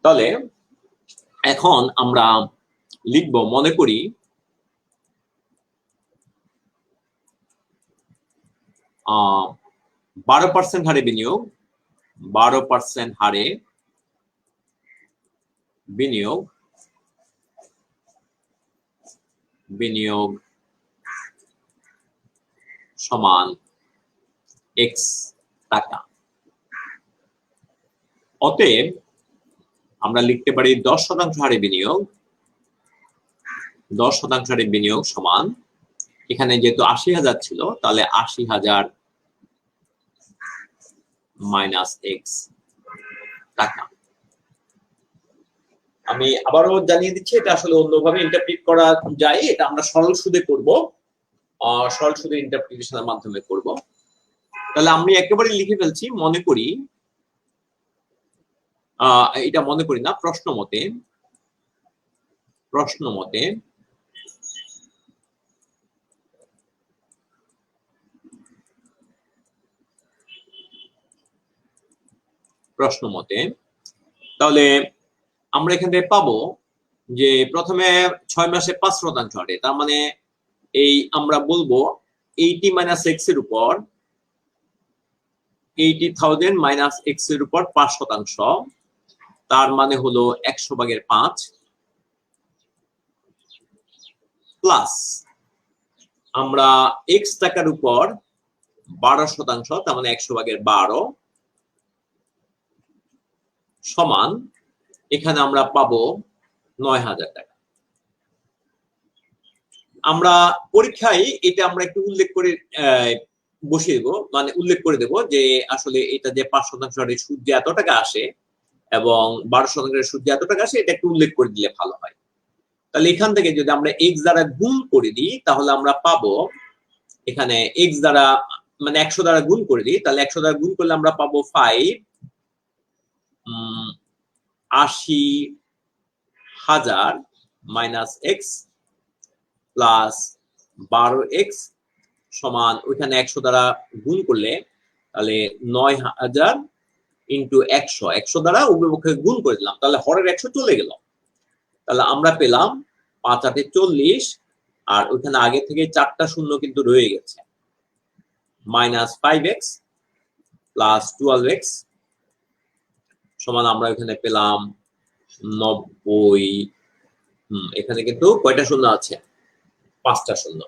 তাহলে এখন আমরা লিখব, মনে করি ১২% হারে বিনিয়োগ ১২% হারে বিনিয়োগ সমান x টাকা। অতএব আমরা লিখতে পারি ১০% হারে বিনিয়োগ ১০% হারে বিনিয়োগ সমান, এখানে যেহেতু ৮০,০০০ ছিল তাহলে ৮০,০০০ মাইনাস x টাকা। আমি আবারও জানিয়ে দিচ্ছি, এটা আসলে অন্যভাবে ইন্টারপ্রিট করা যায়। এটা আমরা সরল সুদে করব, সরল সুদের ইন্টারপ্রিটেশনের মাধ্যমে করব। তাহলে আমি একেবারে লিখে ফেলছি, মনে করি এটা মনে করি না, প্রশ্ন মতে তাহলে আমরা এখান থেকে পাবো যে প্রথমে ৬ মাসে ৫% হারে, তার মানে এই আমরা বলবো 80 মাইনাস x এর উপর 80,000 মাইনাস x এর উপর ৫%, তার মানে হলো ১০০/৫ প্লাস আমরা x টাকার উপর ১২%, তার মানে ১০০/১২ সমান, এখানে আমরা পাবো ৯,০০০ টাকা। আমরা পরীক্ষায় এটা আমরা একটু উল্লেখ করে বসিয়ে দেবো, মানে উল্লেখ করে দেবো যে আসলে এটা যে ৫% হারে সুদ যে এত টাকা আসে এবং ১২% হারে সুদ যে এত টাকা আসে, এটা একটু উল্লেখ করে দিলে ভালো হয়। তাহলে এখান থেকে যদি আমরা x দ্বারা গুণ করে দিই তাহলে আমরা পাবো, এখানে x দ্বারা মানে ১০০ দ্বারা গুণ করে দিই, তাহলে ১০০ দ্বারা গুণ করলে আমরা পাবো ৮০,০০০ মাইনাস x প্লাস ১২x সমান, ওইখানে ১০০ দ্বারা গুণ করলে তাহলে ৯,০০০ ইন্টু ১০০, ১০০ দ্বারা উভয় পক্ষে গুণ করে দিলাম, তাহলে হরের ১০০ চলে গেল। তাহলে আমরা পেলাম ৫ × ৮ = ৪০, আর ওইখানে আগে থেকে ৪টা শূন্য কিন্তু রয়ে গেছে। মাইনাস 5x প্লাস 12x সমান আমরা এখানে পেলাম 90। এখানে কিন্তু কয়টা শূন্য আছে? 5টা শূন্য।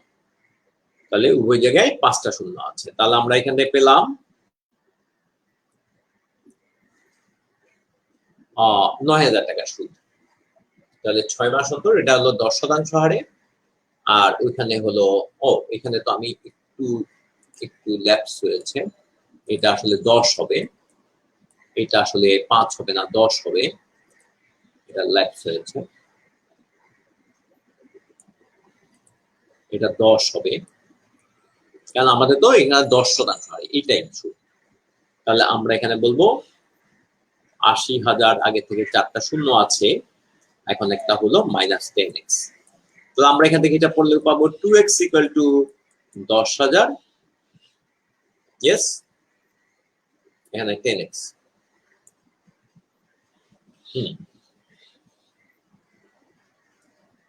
তাহলে উভয় জায়গায় 5টা শূন্য আছে। তাহলে আমরা এখানে পেলাম 9000 টাকা সুদ। তাহলে 6 মাস অন্তর এটা হলো 10% হারে। আর ওইখানে হলো এখানে তো আমি একটু ল্যাপস হয়েছে, এটা আসলে 10 হবে, এটা আসলে 5 হবে না 10 হবে, এটা ল্যাপস হয়েছে, এটা 10 হবে, কারণ আমাদের তো এখানে 10% হয় এইটাই সুদ। তাহলে আমরা এখানে বলবো 80,000 আগে থেকে 4টা শূন্য আছে, এখন একটা হলো -10x। তো আমরা এখান থেকে এটা পড়লে পাবো 2x = 10,000, ইয়েস, এখানে 10x।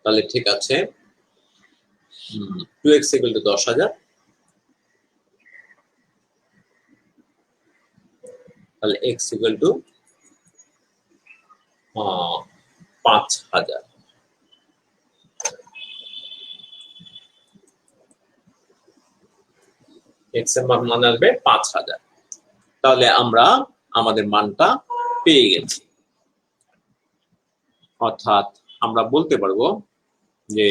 তাহলে ঠিক আছে, 2x = 10,000, তাহলে x = 5,000। x এর মান আসবে 5,000। তাহলে আমরা আমাদের মানটা পেয়ে গেছি। অর্থাৎ আমরা বলতে পারবো যে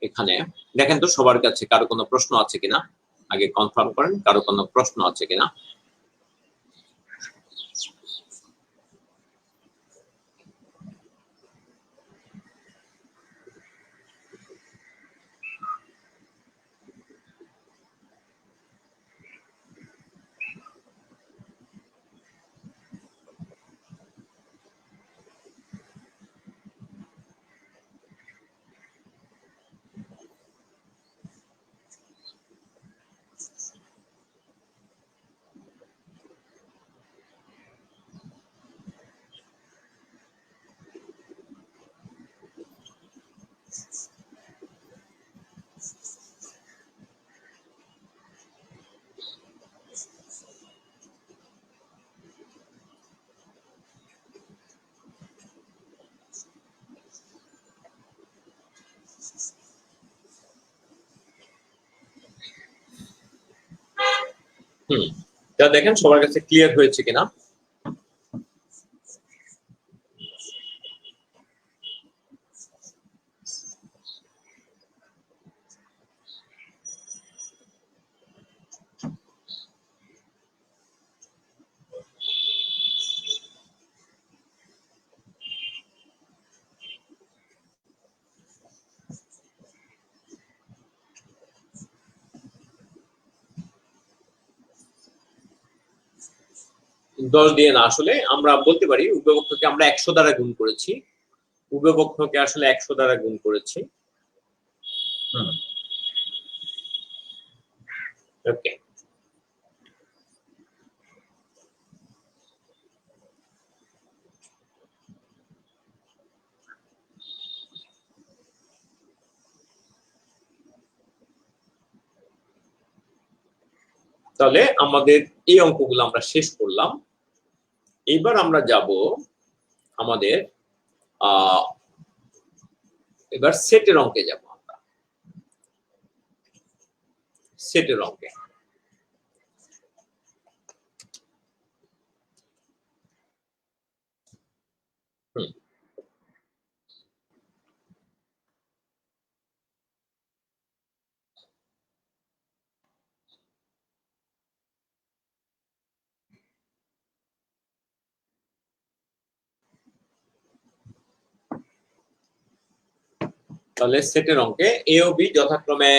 এখানে দেখেন তো সবার কাছে কারো কোনো প্রশ্ন আছে কিনা, আগে কনফার্ম করেন কারো কোনো প্রশ্ন আছে কিনা। তা দেখেন সবার কাছে ক্লিয়ার হয়েছে কিনা। দশ দিয়ে না, আসলে আমরা বলতে পারি উভয়পক্ষকে আমরা 100 দ্বারা গুণ করেছি, উভয়পক্ষকে আসলে 100 দ্বারা গুণ করেছি। ওকে, তাহলে আমাদের এই অঙ্কগুলো আমরা শেষ করলাম। এবার আমরা যাব আমাদের এবার সেটের অঙ্কে যাব। আমরা সেটের অঙ্কে তাহলে সেটের অঙ্কে এ ও বি যথাক্রমে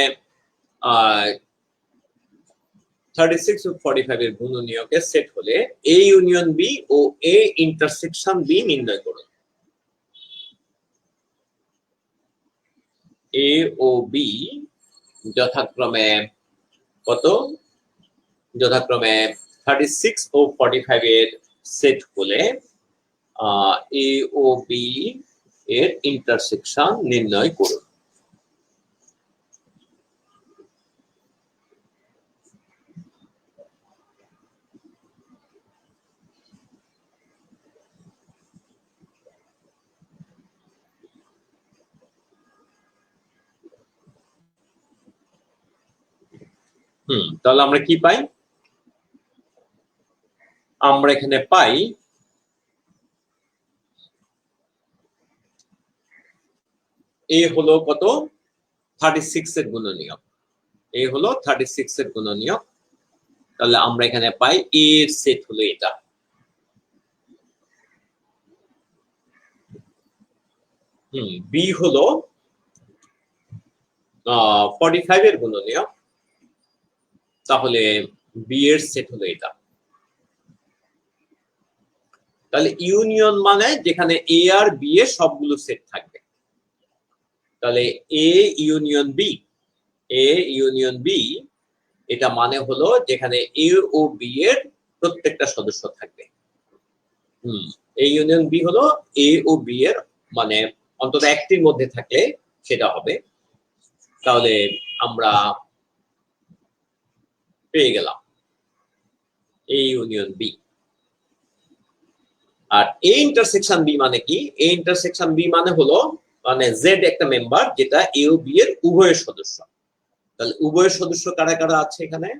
36 ও 45 এর গুণনীয়কের সেট হলে এ ইউনিয়ন বি ও এ ইন্টারসেকশন বি নির্ণয় করুন। এ ও বি যথাক্রমে কত? যথাক্রমে 36 ও 45 এর সেট হলে এ ও বি এর ইন্টারসেকশন নির্ণয় করুন। তাহলে আমরা কি পাই? আমরা এখানে পাই এ হলো কত? 36 এর গুণনীয়ক। এ হলো 36 এর গুণনীয়ক। তাহলে আমরা এখানে পাই এ এর সেট হলো এটা। বি হলো 45 এর গুণনীয়ক। তাহলে বি এর সেট হলো এটা। তাহলে ইউনিয়ন মানে যেখানে এ আর বি এর সবগুলো সেট থাকবে। তাহলে A union B, A union B এটা মানে হলো যেখানে এ ও বি এর প্রত্যেকটা সদস্য থাকবে। এ ইউনিয়ন বি হলো এ ও বি এর মানে অন্তত একটির মধ্যে থাকলে সেটা হবে। তাহলে আমরা পেয়ে গেলাম এ ইউনিয়ন বি। আর এ ইন্টারসেকশন বি মানে কি? এ ইন্টারসেকশন বি মানে হলো মানে জেড একটা মেম্বার যেটা এ ও বি এর উভয়ের সদস্য। তাহলে উভয়ের সদস্য কারা কারা আছে এখানে?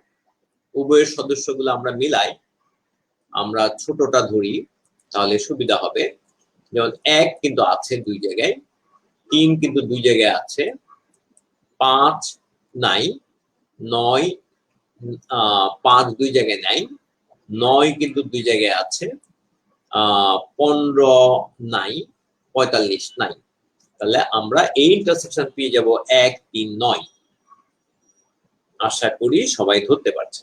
উভয়ের সদস্যগুলো আমরা মিলাই, আমরা ছোটটা ধরি তাহলে সুবিধা হবে। যেমন 1 কিন্তু আছে 2 জায়গায়, 3 কিন্তু 2 জায়গায় আছে, 5 নাই, 9 5 2 জায়গায় নাই, 9 কিন্তু 2 জায়গায় আছে, 15 নাই, 45 নাই। তাহলে আমরা এই ইন্টারসেকশন পেয়ে যাব 1 3 9। আশা করি সবাই ধরতে পারছে।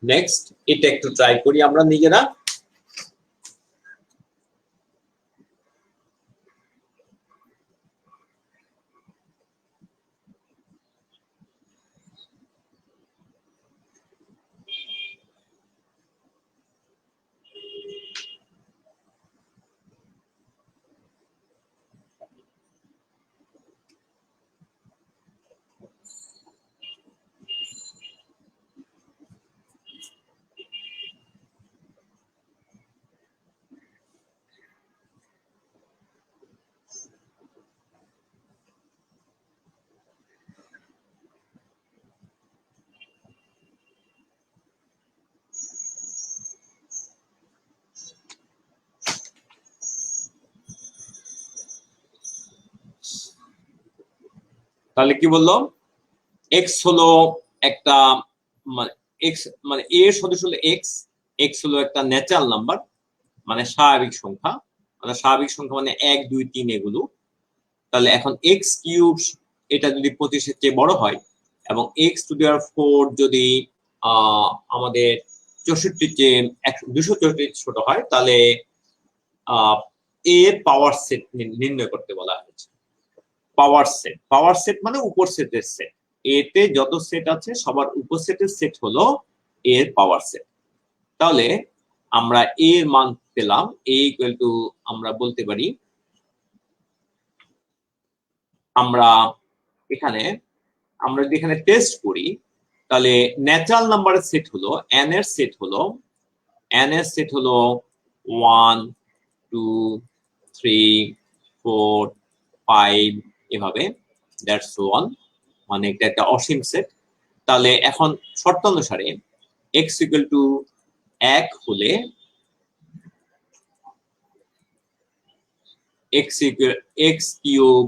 নেক্সট এটা একটু ট্রাই করি আমরা নিজেরা। তাহলে কি বললো? এক্স হলো একটা মানে এক্স মানে এ এর সদস্য হলো এক্স। এক্স হলো একটা ন্যাচারাল নাম্বার মানে স্বাভাবিক সংখ্যা। মানে স্বাভাবিক সংখ্যা মানে 1 2 3 এগুলো। তাহলে এখন এক্স কিউব এটা যদি 25 এর চেয়ে বড় হয় এবং এক্স টু দি পাওয়ার 4 যদি আমাদের 64 এর চেয়ে 264 ছোট হয় তাহলে এর পাওয়ার সেট নির্ণয় করতে বলা হয়েছে। পাওয়ার সেট মানে উপর সেটের সেট। এতে যত সেট আছে সবার উপসেটের সেট হলো এর পাওয়ার সেট। তাহলে আমরা এর মান পেলাম a ইকুয়াল টু আমরা বলতে পারি আমরা যদি এখানে টেস্ট করি তাহলে ন্যাচারাল নাম্বারের সেট হলো n এর সেট হলো 1 2 3 4 5 এভাবে দ্যাটস ওয়ান, মানে এটা একটা অসীম সেট। তাহলে এখন শর্ত অনুসারে x ইকুয়াল টু 1 হলে x কিউব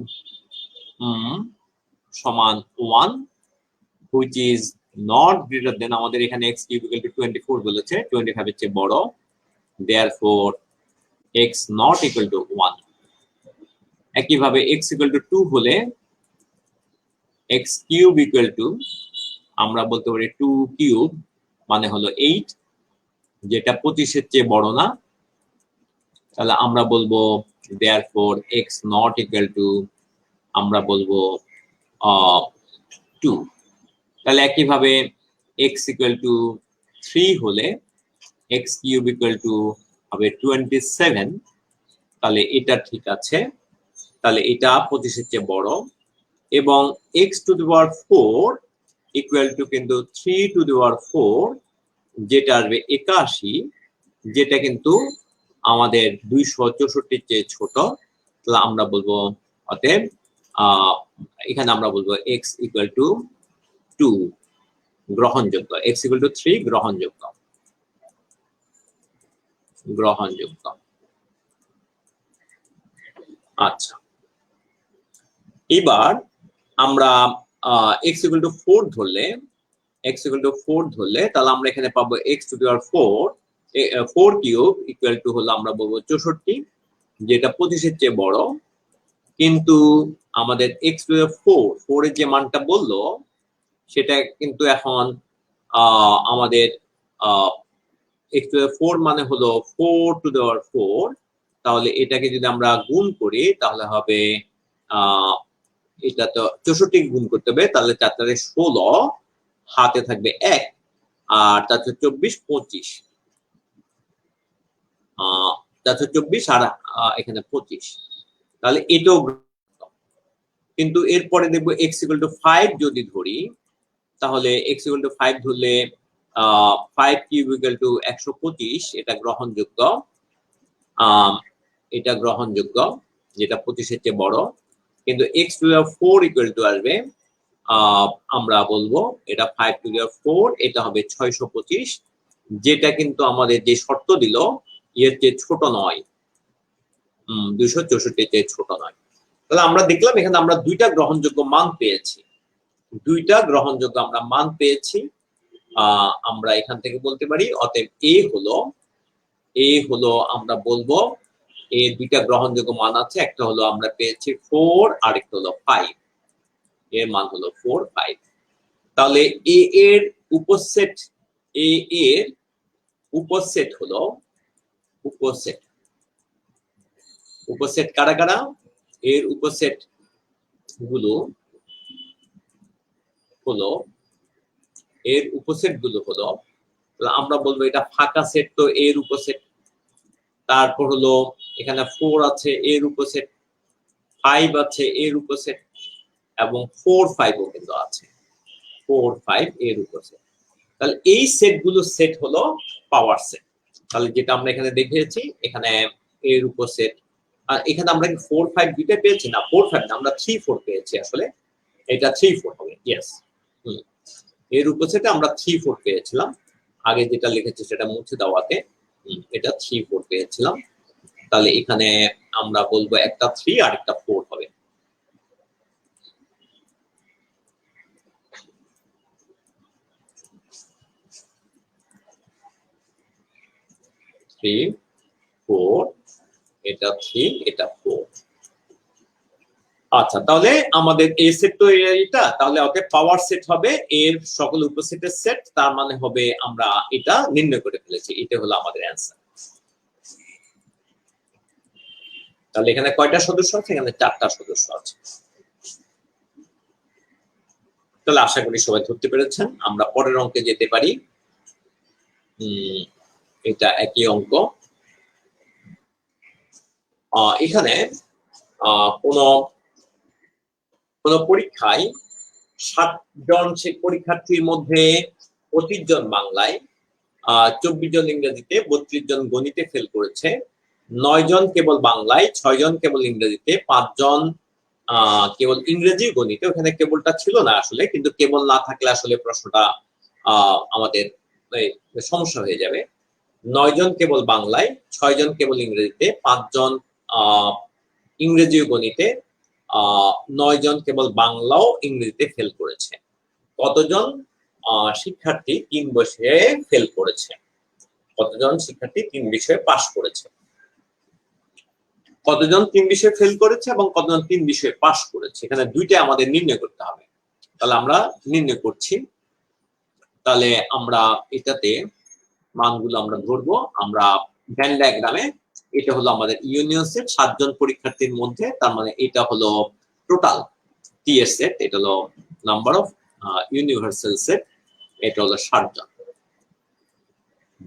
সমান 1 which is not greater than আমাদের এখানে x কিউব ইকুয়াল টু 24 বলেছে, 25 এর চেয়ে বড়, therefore x not equal to 1। একইভাবে x ইকুয়াল টু 2 হলে x কিউব ইকুয়াল টু আমরা বলতে পারি 2 কিউব মানে হলো 8, যেটা 25 এর চেয়ে বড় না। তাহলে আমরা বলবো therefore x not equal to আমরা বলবো 2। তাহলে একইভাবে x ইকুয়াল টু 3 হলে x কিউব ইকুয়াল টু হবে 27। তাহলে এটা ঠিক আছে, তাহলে এটা 25 এর চেয়ে বড়। এবং x to the power 4 equal to কিন্তু 3 টু দি পাওয়ার 4 যেটা আসবে 81, যেটা কিন্তু আমাদের 264 চেয়ে ছোট, তাহলে আমরা বলবো অতএব এখানে আমরা বলবো x ইকুয়াল টু 2 গ্রহণযোগ্য, x ইকুয়াল টু 3 গ্রহণযোগ্য। আচ্ছা, এবার আমরা x ইকুয়াল টু 4 ধরলে, তাহলে আমরা এখানে পাবো x to the power 4 cube equal to হলো আমরা বলবো 64, যেটা 25 এর চেয়ে বড়। কিন্তু আমাদের x টু দি 4 এর যে মানটা বললো সেটা কিন্তু এখন আমাদের x টু দি 4 মানে হলো 4 টু দি পাওয়ার 4, তাহলে এটাকে যদি আমরা গুণ করি তাহলে হবে এটা তো 64 গুণ করতে হবে, তাহলে 4 4 16, হাতে থাকবে 1, আর 4 24 25, 424 আর এখানে 25, তাহলে এটাও। কিন্তু এরপরে দেখবো x ইকুয়াল টু 5 যদি ধরি, তাহলে x ইকুয়াল টু 5 ধরলে 5 কিউব ইকুয়াল টু 125, এটা গ্রহণযোগ্য, যেটা 25 এর চেয়ে বড়। কিন্তু x to the power 4 equal to আসবে, আমরা বলবো এটা 5 টু দি পাওয়ার 4, এটা হবে 625, যেটা কিন্তু আমাদের যে শর্ত দিল এর চেয়ে ছোট নয়, 264 চেয়ে ছোট নয়। তাহলে আমরা দেখলাম এখানে আমরা দুইটা গ্রহণযোগ্য মান পেয়েছি, আমরা এখান থেকে বলতে পারি অতএব এ হলো আমরা বলবো এর দুইটা গ্রহণযোগ্য মান আছে, একটা হলো আমরা পেয়েছি 4 আর একটা হলো 5, এর মান হলো 4 5। তাহলে এ এর উপসেট হলো উপসেট কারা কারা, এর উপসেট গুলো হলো আমরা বলবো এটা ফাঁকা সেট, তো এর উপসেট। তারপর হলো এখানে 4 আছে, এর উপসেট 5 আছে, এর উপসেট, এবং 4 5 ও কিন্তু আছে, 4 5 এর উপসেট। তাহলে এই সেট হলো পাওয়ার সেট। তাহলে যেটা আমরা এখানে দেখিয়েছি, এখানে এর উপসেট, আর এখানে আমরা 4 5 দুইটা পেয়েছি না, 4 5 না, আমরা 3 4 পেয়েছি, আসলে এটা 3 4 হবে। ইয়েস, এর উপসেটে আমরা 3 4 পেয়েছিলাম, আগে যেটা লিখেছি সেটা মুছে দেওয়াতে এটা 3 4 পেয়েছিলাম। তাহলে এখানে আমরা বলবো একটা 3 আর একটা 4 হবে। থ্রি 4, এটা 3 এটা 4। আচ্ছা, তাহলে আমাদের এ সেট তো এটা, তাহলে অতএব পাওয়ার সেট হবে এর সকল উপসেটের সেট, তার মানে হবে আমরা এটা নির্ণয় করে ফেলেছি, এটা হলো আমাদের অ্যান্সার। তাহলে এখানে কয়টা সদস্য আছে? এখানে 4টা সদস্য আছে। তাহলে আশা করি সবাই ধরতে পেরেছেন। আমরা পরের অঙ্কে যেতে পারি। এটা একই অঙ্ক। এখানে কোন পরীক্ষায় 60 জন পরীক্ষার্থীর মধ্যে 25 জন বাংলায়, 24 জন ইংরেজিতে, 32 জন গণিতে ফেল করেছে। 9 জন কেবল বাংলায়, 6 জন কেবল ইংরেজিতে, 5 জন কেবল ইংরেজি গণিতে। ওখানে কেবলটা ছিল না আসলে, কিন্তু কেবল না থাকলে আসলে প্রশ্নটা আমাদের সমস্যা হয়ে যাবে। 9 জন কেবল বাংলায়, 6 জন কেবল ইংরেজিতে, 5 জন ইংরেজি ও গণিতে, 9 জন কেবল বাংলাও ইংরেজিতে ফেল করেছে। কতজন শিক্ষার্থী 3 বিষয়ে ফেল করেছে? কতজন শিক্ষার্থী 3 বিষয়ে পাস করেছে? কতজন 3 বিষয়ে ফেল করেছে এবং কতজন 3 বিষয়ে পাস করেছে? এখানে দুইটা আমাদের নির্ণয় করতে হবে। তাহলে আমরা নির্ণয় করছি। তাহলে আমরা এটাতে মানগুলো আমরা ধরবো। আমরা ভেন ডায়াগ্রামে, এটা হলো আমাদের ইউনিয়ন সেট 7 জন পরীক্ষার্থীর মধ্যে, তার মানে এটা হলো টোটাল টি এর সেট, এটা হলো নাম্বার অফ ইউনিভার্সাল সেট, এটা হলো 7 জন।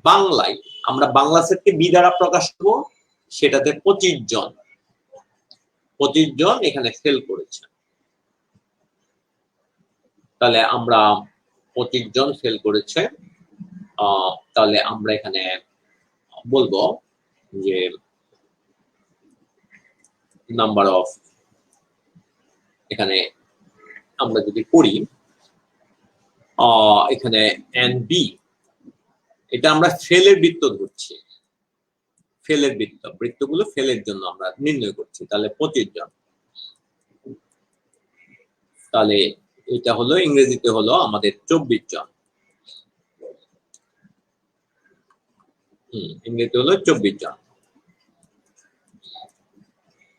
বাংলায় আমরা বাংলা সেটকে বি দ্বারা প্রকাশ করব, সেটাতে 25 জন এখানে ফেল করেছে। তাহলে আমরা 25 জন ফেল করেছে, তাহলে আমরা এখানে বলবো যে নাম্বার অফ, এখানে আমরা যদি করি এখানে এন বি, এটা আমরা ফেলের বৃত্ত ধরছি, ফেলের বৃত্তগুলো ফেলের জন্য আমরা নির্ণয় করছি। তাহলে 25 জন, তাহলে এটা হলো ইংরেজিতে হলো আমাদের 24 জন, ইংরেজিতে হলো 24 জন।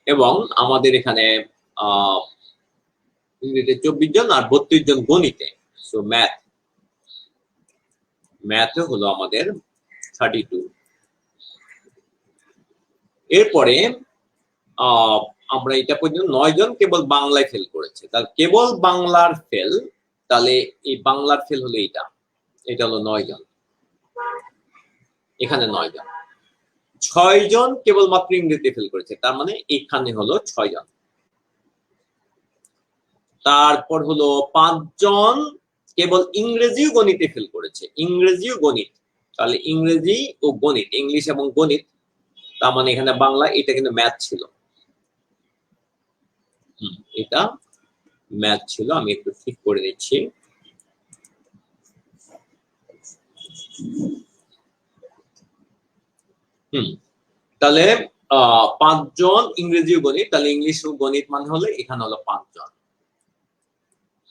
এবং আমাদের এখানে ইংরেজিতে 24 জন আর 32 জন গণিতে। সো ম্যাথে হলো আমাদের 32। এরপরে আমরা এটা পর্যন্ত 9 জন কেবল বাংলায় ফেল করেছে। তাহলে কেবল বাংলার ফেল, তাহলে এই বাংলার ফেল হলো এটা হলো 9 জন, এখানে 9 জন। 6 জন কেবলমাত্র ইংরেজিতে ফেল করেছে, তার মানে এখানে হলো 6 জন। তারপর হলো 5 জন কেবল ইংরেজি ও গণিতে ফেল করেছে, ইংরেজি ও গণিত। তাহলে ইংরেজি ও গণিত, ইংলিশ এবং গণিত, তার মানে এখানে বাংলা, এটা কিন্তু ম্যাথ ছিল, এটা ম্যাথ ছিল। আমি একটু ঠিক করে নিচ্ছি। তাহলে 5 জন ইংরেজি ও গণিত, তাহলে ইংলিশ ও গণিত মানে হলে এখানে হলো 5 জন।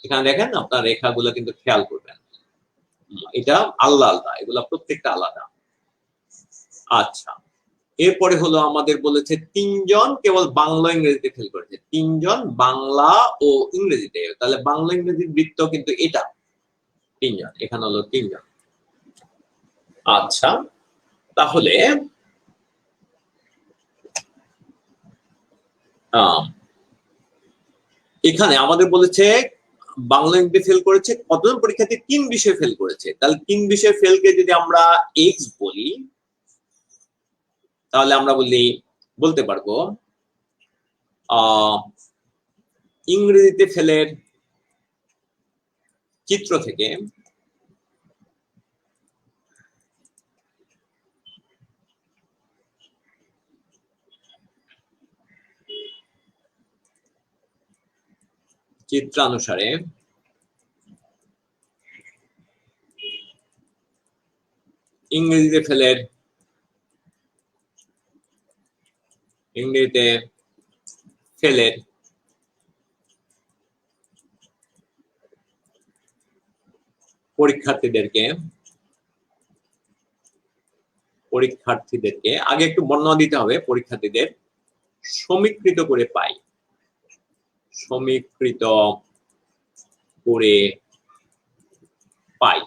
এখানে দেখেন আপনার রেখাগুলো কিন্তু খেয়াল করবেন, এটা আলাদা আলাদা, এগুলা প্রত্যেকটা আলাদা। আচ্ছা, এরপরে হলো আমাদের বলেছে 3 জন কেবল বাংলা ইংরেজিতে ফেল করেছে, 3 জন বাংলা ও ইংরেজিতে। তাহলে বাংলা ইংরেজির বৃত্ত কিন্তু এটা 3 জন, এখানে হলো 3 জন। আচ্ছা, তাহলে এখানে আমাদের বলেছে বাংলা ইংরেজি ফেল করেছে কতজন পরীক্ষার্থী? 3 বিষয়ে ফেল করেছে। তাহলে 3 বিষয়ে ফেলকে যদি আমরা এক্স বলি, তাহলে আমরা বলতে পারবো ইংরেজিতে ফেলের চিত্র থেকে চিত্রানুসারে ইংরেজিতে ফেলের পরীক্ষার্থীদেরকে আগে একটু বর্ণনা দিতে হবে। পরীক্ষার্থীদের সমীকৃত করে পাই,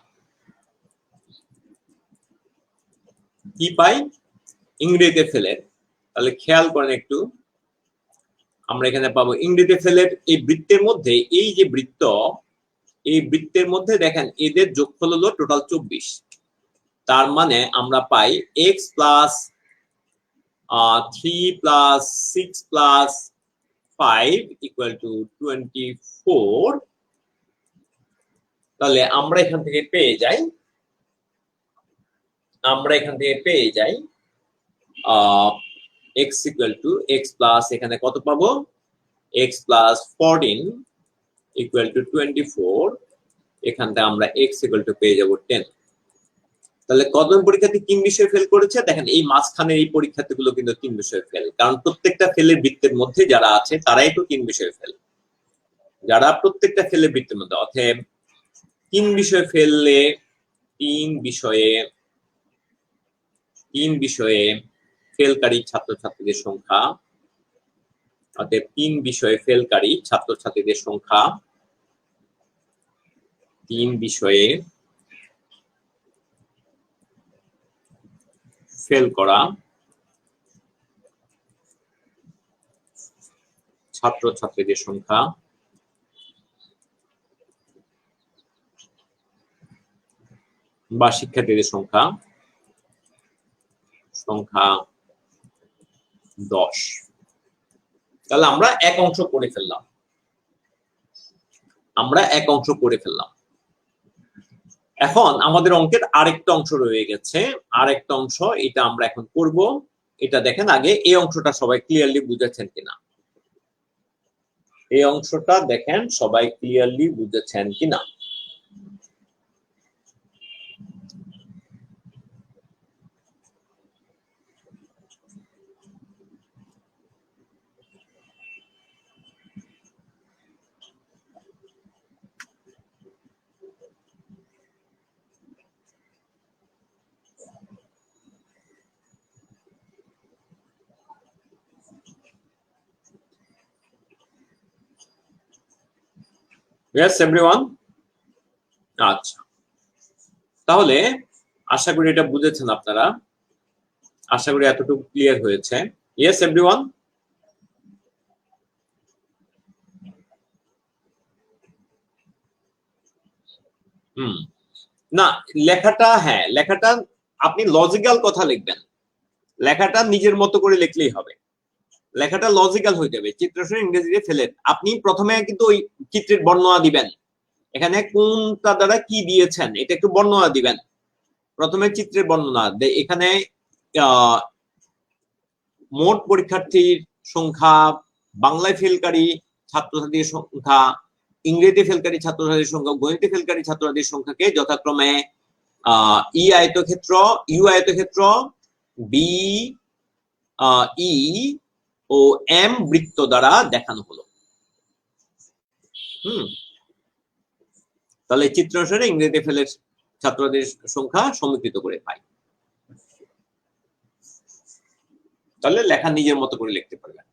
কি পাই? ইংরেজিতে ফেলের। তাহলে খেয়াল করেন একটু, আমরা এখানে পাবো ইংরেজিতে ফেলের এই বৃত্তের মধ্যে, এই যে বৃত্ত, এই বৃত্তের মধ্যে দেখেন এদের যোগফল হলো টোটাল 24। তার মানে আমরা পাই x plus 3 plus 6 plus 5 equal to 24। তাহলে আমরা এখান থেকে পেয়ে যাই x equal to x plus, এখানে কত পাবো? x plus 14 equal to 24। এখান থেকে আমরা x ইকুয়াল টু পেয়ে যাব 10। তাহলে কতজন পরীক্ষার্থী 3 বিষয়ে ফেল করেছে? দেখেন এই মাঝখানে এই পরীক্ষার্থীগুলো কিন্তু 3 বিষয়ে ফেল, কারণ প্রত্যেকটা ফেলের বৃত্তের মধ্যে যারা আছে তারাই তো 3 বিষয়ে ফেল, যারা প্রত্যেকটা ফেলের বৃত্তের মধ্যে। অতএব 3 বিষয়ে ফেললে 3 বিষয়ে ফেলকারী ছাত্রছাত্রীদের সংখ্যা, অতএব 3 বিষয়ে ফেলকারী ছাত্রছাত্রীদের সংখ্যা, 3 বিষয়ে ফেল করা ছাত্রছাত্রীদের সংখ্যা বা শিক্ষার্থীদের সংখ্যা 10। তাহলে আমরা এক অংশ করে ফেললাম। এখন আমাদের অঙ্কের আরেকটা অংশ রয়ে গেছে, আরেকটা অংশ, এটা আমরা এখন করব। এটা দেখেন আগে এই অংশটা সবাই ক্লিয়ারলি বুঝেছেন কিনা, এই অংশটা দেখেন সবাই ক্লিয়ারলি বুঝেছেন কিনা। Yes, everyone? আচ্ছা, তাহলে আশা করি এটা বুঝেছেন আপনারা, আশা করি এতটুকু ক্লিয়ার হয়েছে। Yes, everyone? না, লেখাটা, হ্যাঁ লেখাটা আপনি লজিক্যাল কথা লিখবেন, লেখাটা নিজের মতো করে লিখলেই হবে, লেখাটা লজিক্যাল হইতে হবে। চিত্রাসন ইংরেজিতে ফেলেন, আপনি প্রথমে কিন্তু ওই চিত্রের বর্ণনা দিবেন, এখানে কোনটা দ্বারা কি দিয়েছেন এটা একটু বর্ণনা দিবেন। প্রথমে চিত্রের বর্ণনা, এখানে মোট পরীক্ষার্থীর সংখ্যা, বাংলায় ফেলকারী ছাত্রছাত্রীর সংখ্যা, ইংরেজি ফেলকারী ছাত্রছাত্রীর সংখ্যা, গণিতে ফেলকারী ছাত্রছাত্রীর সংখ্যাকে যথাক্রমে ই আয়তক্ষেত্র, ইউ আয়তক্ষেত্র, বি ই ও এম বৃত্ত দ্বারা দেখানো হলো। তাহলে চিত্র অনুসারে ইংরেজি ফেলের ছাত্রদের সংখ্যা সমীকৃত করে পাই, তাহলে লেখা নিজের মতো করে লিখতে পারবেন।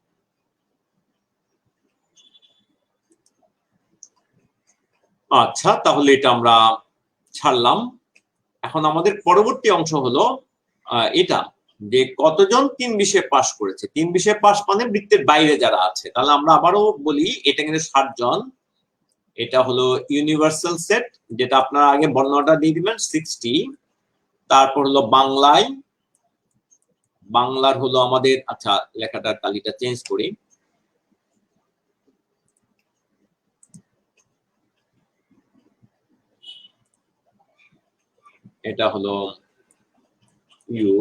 আচ্ছা, তাহলে এটা আমরা ছাড়লাম। এখন আমাদের পরবর্তী অংশ হলো এটা যে কতজন 3 বিষয়ে পাশ করেছে। 3 বিষয়ে পাশ মানে বৃত্তের বাইরে যারা আছে। তাহলে আমরা আবারও বলি, এটা কিন্তু 60 জন। এটা হলো ইউনিভার্সাল সেট, যেটা আপনারা আগে বর্ণনাটা দিয়ে দিবেন 60। তারপর হলো বাংলার হলো আমাদের, আচ্ছা লেখাটার কালিটা চেঞ্জ করি, এটা হলো ইউ,